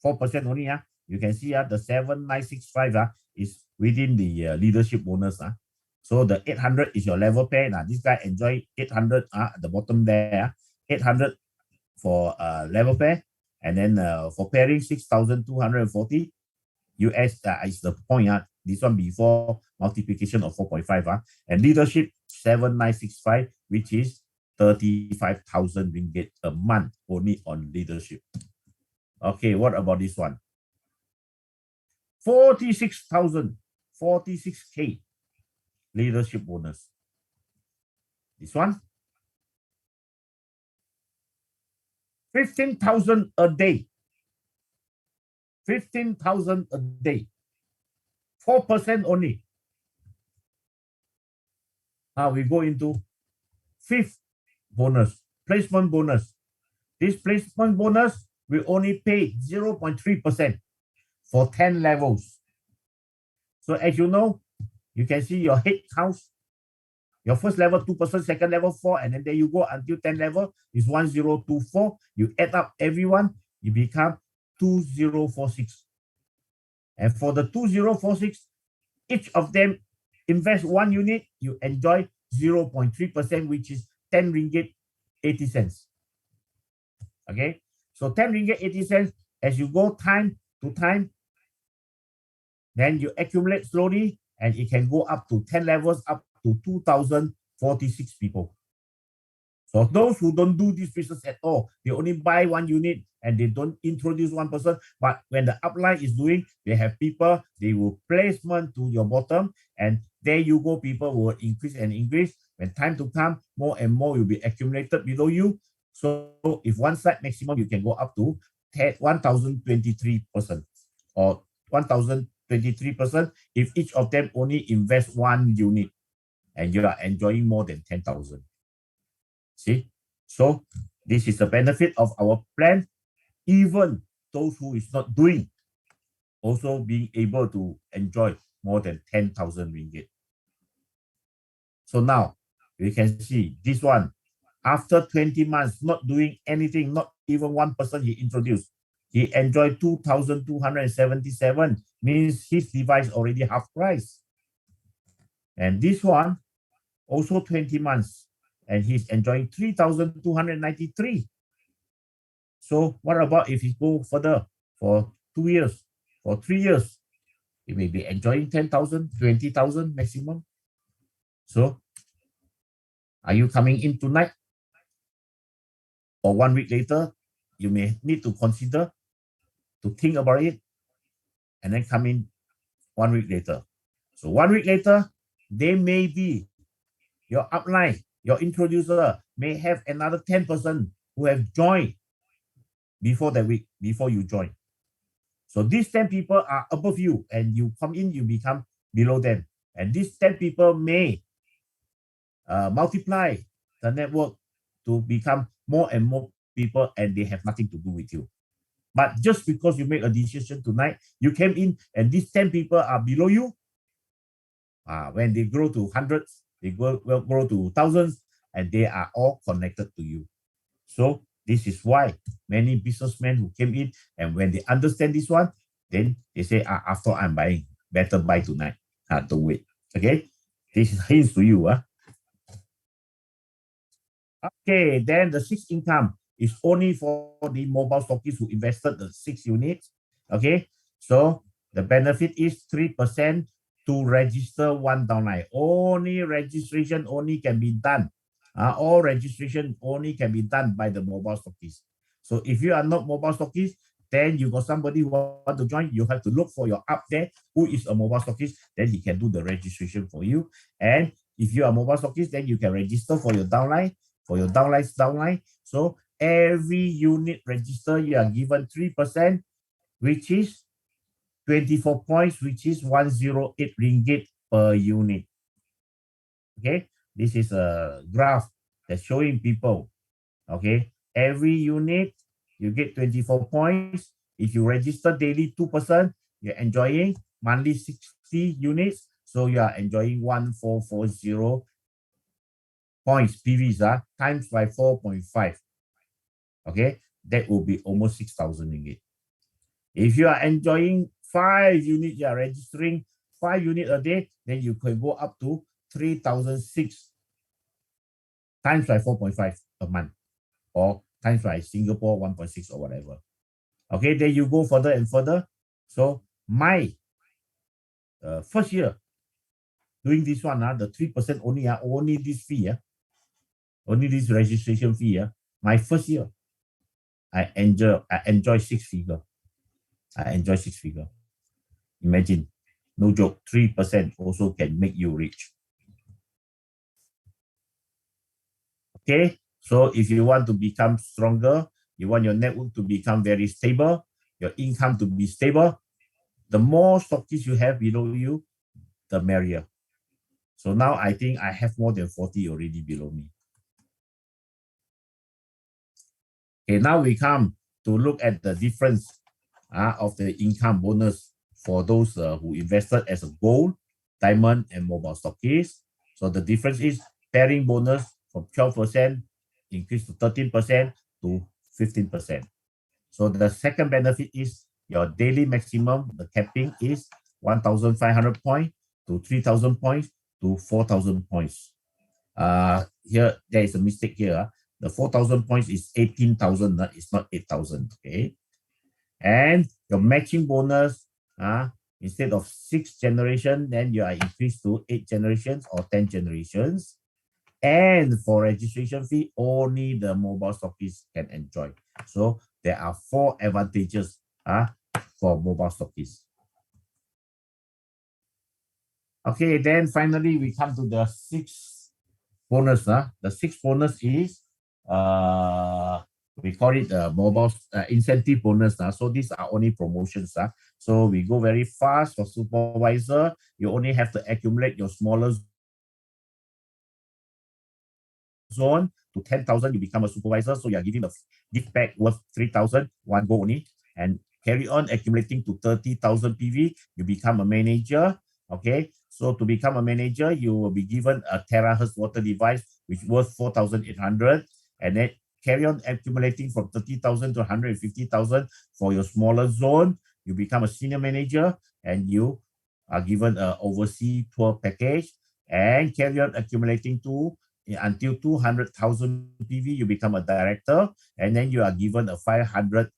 4% only. You can see the 7,965 is within the leadership bonus. So the 800 is your level pair. This guy enjoy 800 at the bottom there. 800 for level pair. And then for pairing, 6,240 US is the point. This one before multiplication of 4.5. And leadership 7,965, which is 35,000 ringgit a month only on leadership. Okay, what about this one? 46,000, 46K leadership bonus. This one, 15,000 a day. 15,000 a day. 4% only. Now we go into 5th bonus, placement bonus. This placement bonus will only pay 0.3% for 10 levels. So as you know, you can see your head counts. Your first level 2%, second level 4, and then there you go until 10 level is 1024. You add up everyone, you become 2046. And for the 2046, each of them invest 1 unit, you enjoy 0.3%, which is 10 ringgit 80 cents. Okay, so 10 ringgit 80 cents as you go time to time, then you accumulate slowly, and it can go up to 10 levels, up to 2,046 people. So those who don't do this business at all, they only buy 1 unit and they don't introduce 1 person. But when the upline is doing, they have people, they will placement to your bottom, and there you go, people will increase and increase. When time to come, more and more will be accumulated below you. So if one side maximum, you can go up to 1,023% or 1,023% if each of them only invest 1 unit and you are enjoying more than 10,000. See, so this is the benefit of our plan. Even those who is not doing, also being able to enjoy more than 10,000 ringgit. So now we can see this one, after 20 months, not doing anything, not even 1 person he introduced, he enjoyed 2,277, means his device already half price. And this one, also 20 months, and he's enjoying 3,293. So what about if he go further for 2 years, for 3 years, he may be enjoying 10,000, 20,000 maximum. So are you coming in tonight? Or 1 week later, you may need to consider to think about it and then come in 1 week later. So 1 week later, they may be your upline, your introducer may have another 10% who have joined before that week, before you join. So these 10 people are above you, and you come in, you become below them. And these 10 people may multiply the network to become more and more people, and they have nothing to do with you. But just because you make a decision tonight, you came in, and these 10 people are below you. When they grow to hundreds, they will grow to thousands, and they are all connected to you. So this is why many businessmen who came in, and when they understand this one, then they say, after I'm buying, better buy tonight. Don't wait. Okay, this is hints to you. Okay, then the 6th income is only for the mobile stockists who invested the 6 units. Okay, so the benefit is 3% to register 1 downline. Only registration only can be done. All registration only can be done by the mobile stockists. So if you are not mobile stockist, then you got somebody who want to join, you have to look for your up there who is a mobile stockist, then he can do the registration for you. And if you are mobile stockist, then you can register for your downline. For your downline. So every unit register, you are given 3%, which is 24 points, which is 108 ringgit per unit. Okay, this is a graph that's showing people. Okay, every unit you get 24 points. If you register daily 2%, you're enjoying monthly 60 units. So you are enjoying 1440 points PVs times by 4.5. Okay, that will be almost 6,000 ringgit. If you are enjoying 5 units, you are registering 5 units a day, then you can go up to 3,006 times by 4.5 a month, or times by Singapore 1.6 or whatever. Okay, then you go further and further. So my first year doing this one, the 3% only this fee, only this registration fee. My first year, I enjoy 6 figure. I enjoy 6 figure. Imagine, no joke, 3% also can make you rich. Okay, so if you want to become stronger, you want your network to become very stable, your income to be stable, the more stockists you have below you, the merrier. So now I think I have more than 40 already below me. Okay, now we come to look at the difference of the income bonus for those who invested as a gold, diamond, and mobile stockists. So the difference is pairing bonus from 12% increase to 13% to 15%. So the second benefit is your daily maximum, the capping is 1,500 points to 3,000 points to 4,000 points. Here, there is a mistake here. The 4,000 points is 18,000, it's not 8,000, okay? And your matching bonus, instead of 6 generations, then you are increased to 8 generations or 10 generations. And for registration fee, only the mobile stockists can enjoy. So there are 4 advantages for mobile stockists. Okay, then finally we come to the 6th bonus. The 6th bonus is we call it the mobile incentive bonus. So these are only promotions. So we go very fast. For supervisor, you only have to accumulate your smaller zone to 10,000, you become a supervisor. So you are giving the gift pack worth 3,000, one go only, and carry on accumulating to 30,000 PV, you become a manager. Okay, so to become a manager, you will be given a TeraHertz water device which worth 4,800, and then carry on accumulating from 30,000 to 150,000 for your smaller zone. You become a senior manager and you are given an overseas tour package, and carry on accumulating to until 200,000 PV, you become a director, and then you are given a 500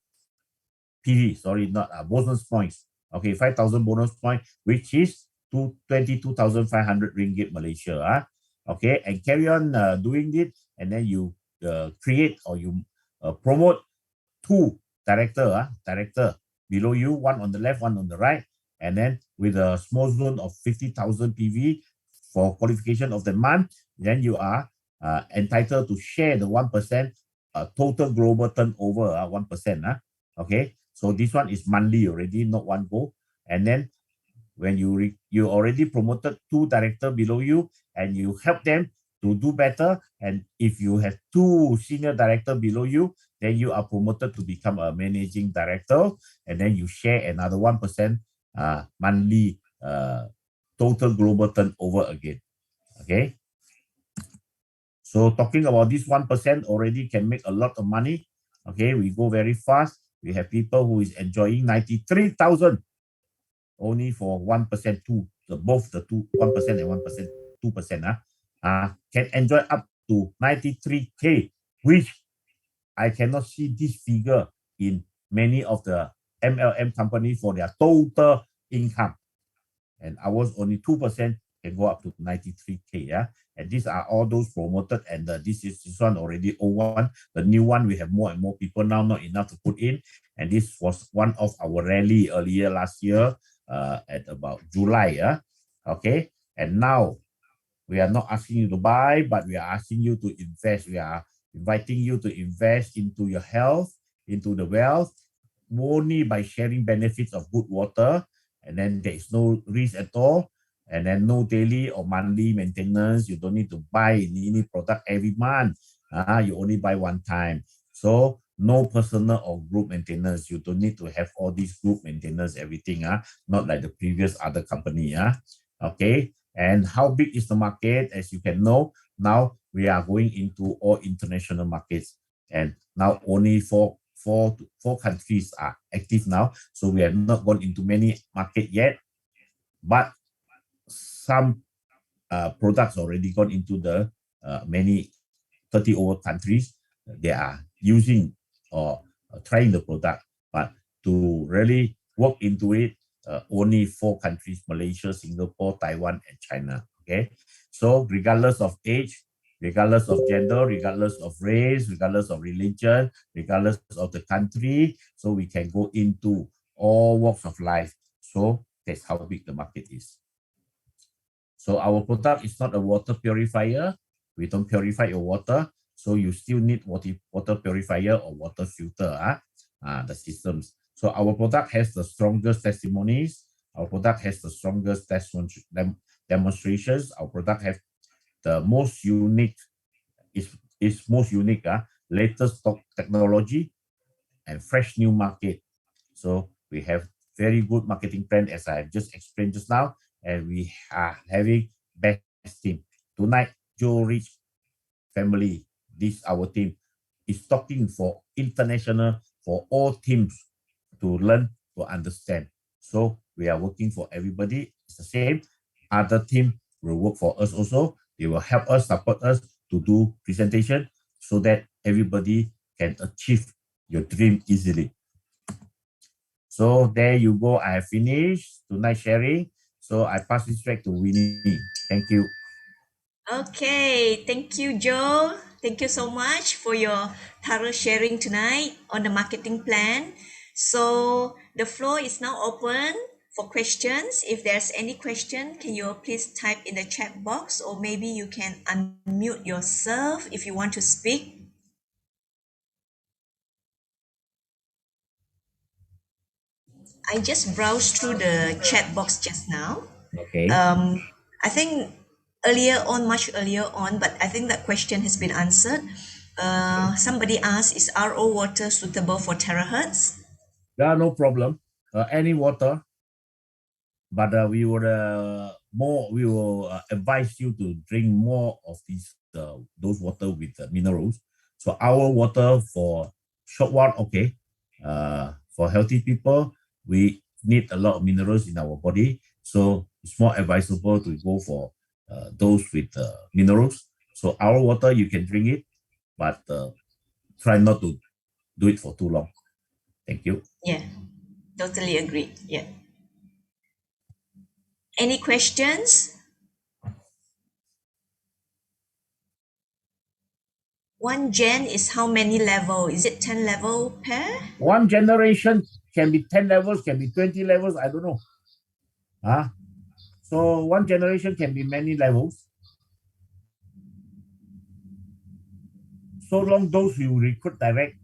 PV, not bonus points. Okay, 5,000 bonus points, which is 22,500 ringgit Malaysia. Okay, and carry on doing it, and then you create or you promote 2 director below you, one on the left, one on the right, and then with a small zone of 50,000 PV for qualification of the month, then you are entitled to share the 1% total global turnover, 1%. Okay, so this one is monthly already, not one go. And then when you already promoted 2 directors below you, and you help them to do better, and if you have 2 senior directors below you, then you are promoted to become a managing director, and then you share another 1% monthly total global turnover again. Okay, so talking about this 1% already can make a lot of money. Okay, we go very fast. We have people who is enjoying 93,000 only for 1%, both the 1% and 1%, 2%. Can enjoy up to 93K, which I cannot see this figure in many of the MLM companies for their total income. And ours only 2% can go up to 93K. And these are all those promoted, and this one already old one. The new one, we have more and more people now, not enough to put in. And this was one of our rally earlier last year at about July. Okay, and now We are not asking you to buy, but we are asking you to invest. We are inviting you to invest into your health, into the wealth, only by sharing benefits of good water. And then there is no risk at all. And then no daily or monthly maintenance. You don't need to buy any product every month. You only buy one time. So no personal or group maintenance. You don't need to have all these group maintenance, everything. Not like the previous other company. Okay. And how big is the market? As you can know, now we are going into all international markets. And now only four countries are active now. So we have not gone into many markets yet. But some products already gone into the many 30 over countries. They are using or trying the product. But to really work into it, only 4 countries: Malaysia, Singapore, Taiwan, and China. Okay, so regardless of age, regardless of gender, regardless of race, regardless of religion, regardless of the country, so we can go into all walks of life. So that's how big the market is. So our product is not a water purifier. We don't purify your water, so you still need water purifier or water filter. The systems. So our product has the strongest testimonies. Our product has the strongest demonstrations. Our product has the most unique, is most unique, latest technology and fresh new market. So we have very good marketing plan, as I just explained just now, and we are having best team. Tonight, Joe Rich family, this our team, is talking for international, for all teams to learn, to understand. So we are working for everybody. It's the same. Other team will work for us also. They will help us, support us to do presentation so that everybody can achieve your dream easily. So there you go. I have finished tonight's sharing. So I pass this back to Winnie. Thank you. Okay, thank you, Joe. Thank you so much for your thorough sharing tonight on the marketing plan. So the floor is now open for questions. If there's any question, can you please type in the chat box, or maybe you can unmute yourself if you want to speak. I just browsed through the chat box just now. Okay. I think much earlier on, but I think that question has been answered. Somebody asked, is RO water suitable for TeraHertz? Yeah, no problem. Any water, but we will advise you to drink more of those water with minerals. So our water for short while, okay. For healthy people, we need a lot of minerals in our body, so it's more advisable to go for those with minerals. So our water, you can drink it, but try not to do it for too long. Thank you. Yeah, totally agree. Yeah. Any questions? One gen is how many level? Is it 10 level pair? One generation can be 10 levels, can be 20 levels, I don't know. So one generation can be many levels. So long those you recruit direct,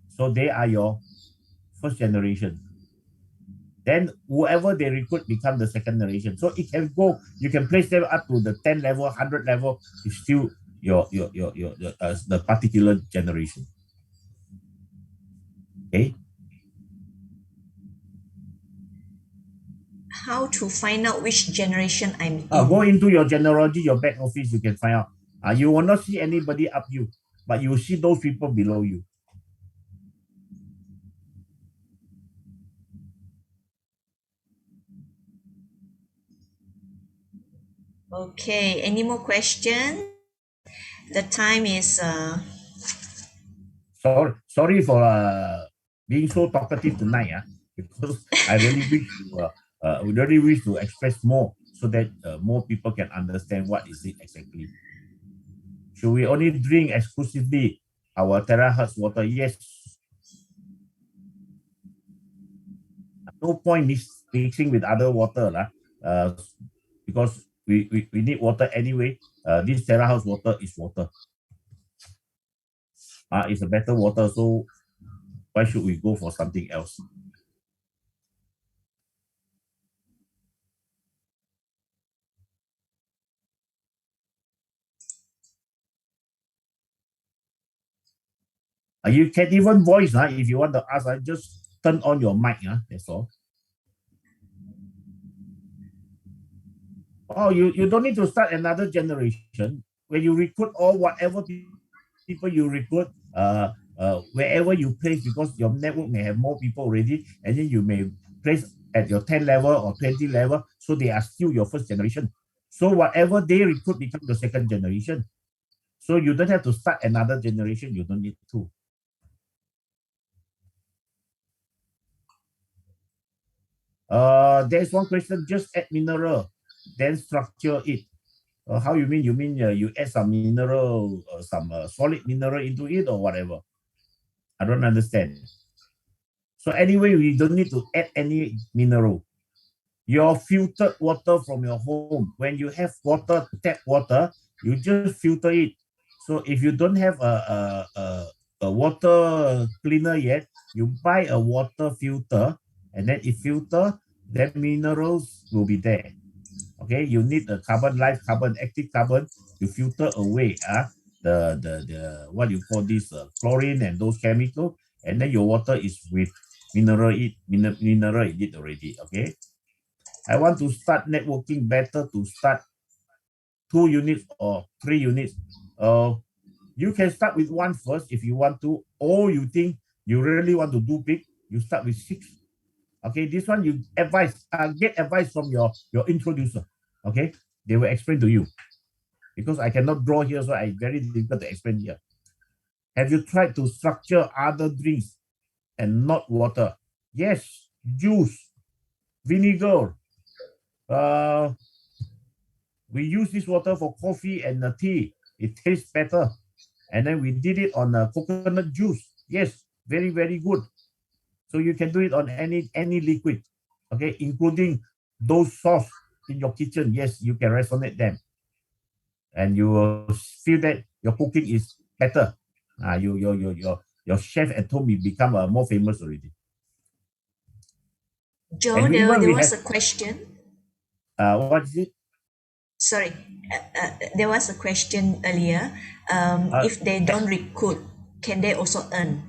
so they are your first generation. Then whoever they recruit become the second generation. So it can go, you can place them up to the 10 level, 100 level, is still your the particular generation. Okay. How to find out which generation I'm in? Go into your genealogy, your back office, you can find out. You will not see anybody up you, but you will see those people below you. Okay, any more questions? The time is sorry for being so talkative tonight, because I really wish to express more so that more people can understand what is it exactly. Should we only drink exclusively our TeraHertz water? Yes. No point mixing with other water, because we need water anyway. This TeraHertz water is water. It's a better water, so why should we go for something else? You can even voice if you want to ask. Just turn on your mic. That's all. Oh, you don't need to start another generation. When you recruit or whatever people you recruit, wherever you place, because your network may have more people already, and then you may place at your 10 level or 20 level, so they are still your first generation. So whatever they recruit becomes the second generation. So you don't have to start another generation. You don't need to. There's one question. Just add mineral, then structure it. How you mean? You mean you add some mineral, some solid mineral into it or whatever? I don't understand. So anyway, we don't need to add any mineral. Your filtered water from your home, when you have water, tap water, you just filter it. So if you don't have a water cleaner yet, you buy a water filter, and then it filter, then minerals will be there. Okay, you need the carbon, live carbon, active carbon to filter away the what you call this chlorine and those chemicals, and then your water is with mineral in it already. Okay, I want to start networking. Better to start 2 units or 3 units. You can start with 1 first if you want to, or you think you really want to do big, you start with 6. Okay, this one you get advice from your introducer. Okay, they will explain to you, because I cannot draw here, so I very difficult to explain here. Have you tried to structure other drinks and not water? Yes, juice, vinegar. We use this water for coffee and tea. It tastes better. And then we did it on coconut juice. Yes, very, very good. So you can do it on any liquid, okay, including those sauce in your kitchen. Yes, you can resonate them, and you will feel that your cooking is better. Your chef at home will become more famous already. Joe, there was a question. What is it? Sorry, there was a question earlier. If they don't recruit, can they also earn?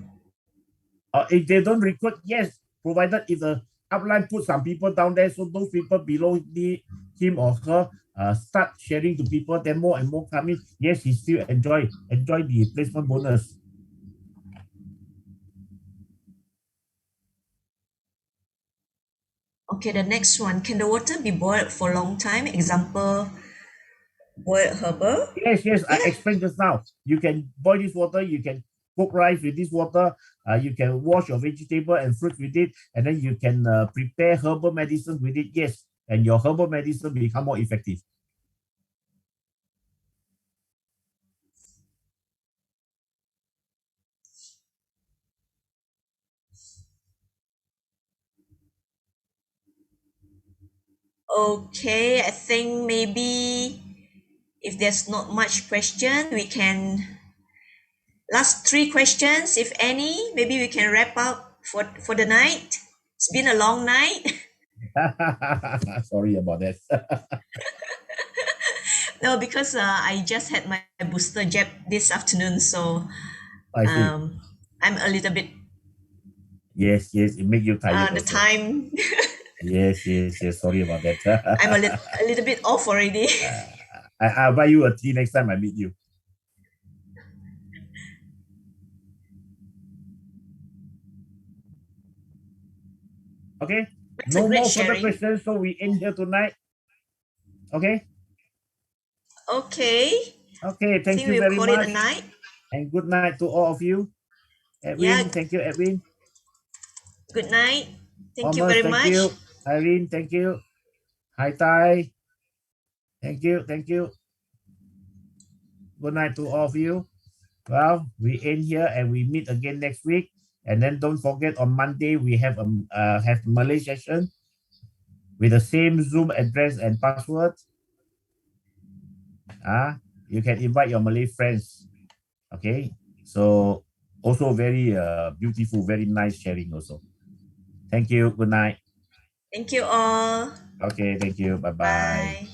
If they don't recruit, yes, provided if the upline put some people down there, so those people below him or her start sharing to people, then more and more coming. Yes, he still enjoy the placement bonus. Okay, the next one. Can the water be boiled for a long time? Example, boiled herbal? Yes, I explained just now. You can boil this water, you can cook rice with this water, you can wash your vegetable and fruit with it, and then you can prepare herbal medicine with it. Yes, and your herbal medicine become more effective. Okay, I think maybe if there's not much question, we can last 3 questions, if any. Maybe we can wrap up for the night. It's been a long night. Sorry about that. No, because I just had my booster jab this afternoon, so I see. I'm a little bit. Yes, it makes you tired. The also. time. Yes. Sorry about that. I'm a little bit off already. I'll buy you a tea next time I meet you. Okay. That's no a great more sharing. further questions, so we end here tonight. Okay. Okay. Thank you we'll very call much. it a night. And good night to all of you. Edwin, thank you, Edwin. Good night. Thank you Thomas, very thank much. you. Irene, thank you. Hi, Tai. Thank you. Good night to all of you. Well, we end here and we meet again next week. And then don't forget, on Monday we have Malay session with the same Zoom address and password. You can invite your Malay friends. Okay, so also very beautiful, very nice sharing also. Thank you. Good night. Thank you all. Okay, thank you. Bye-bye. Bye.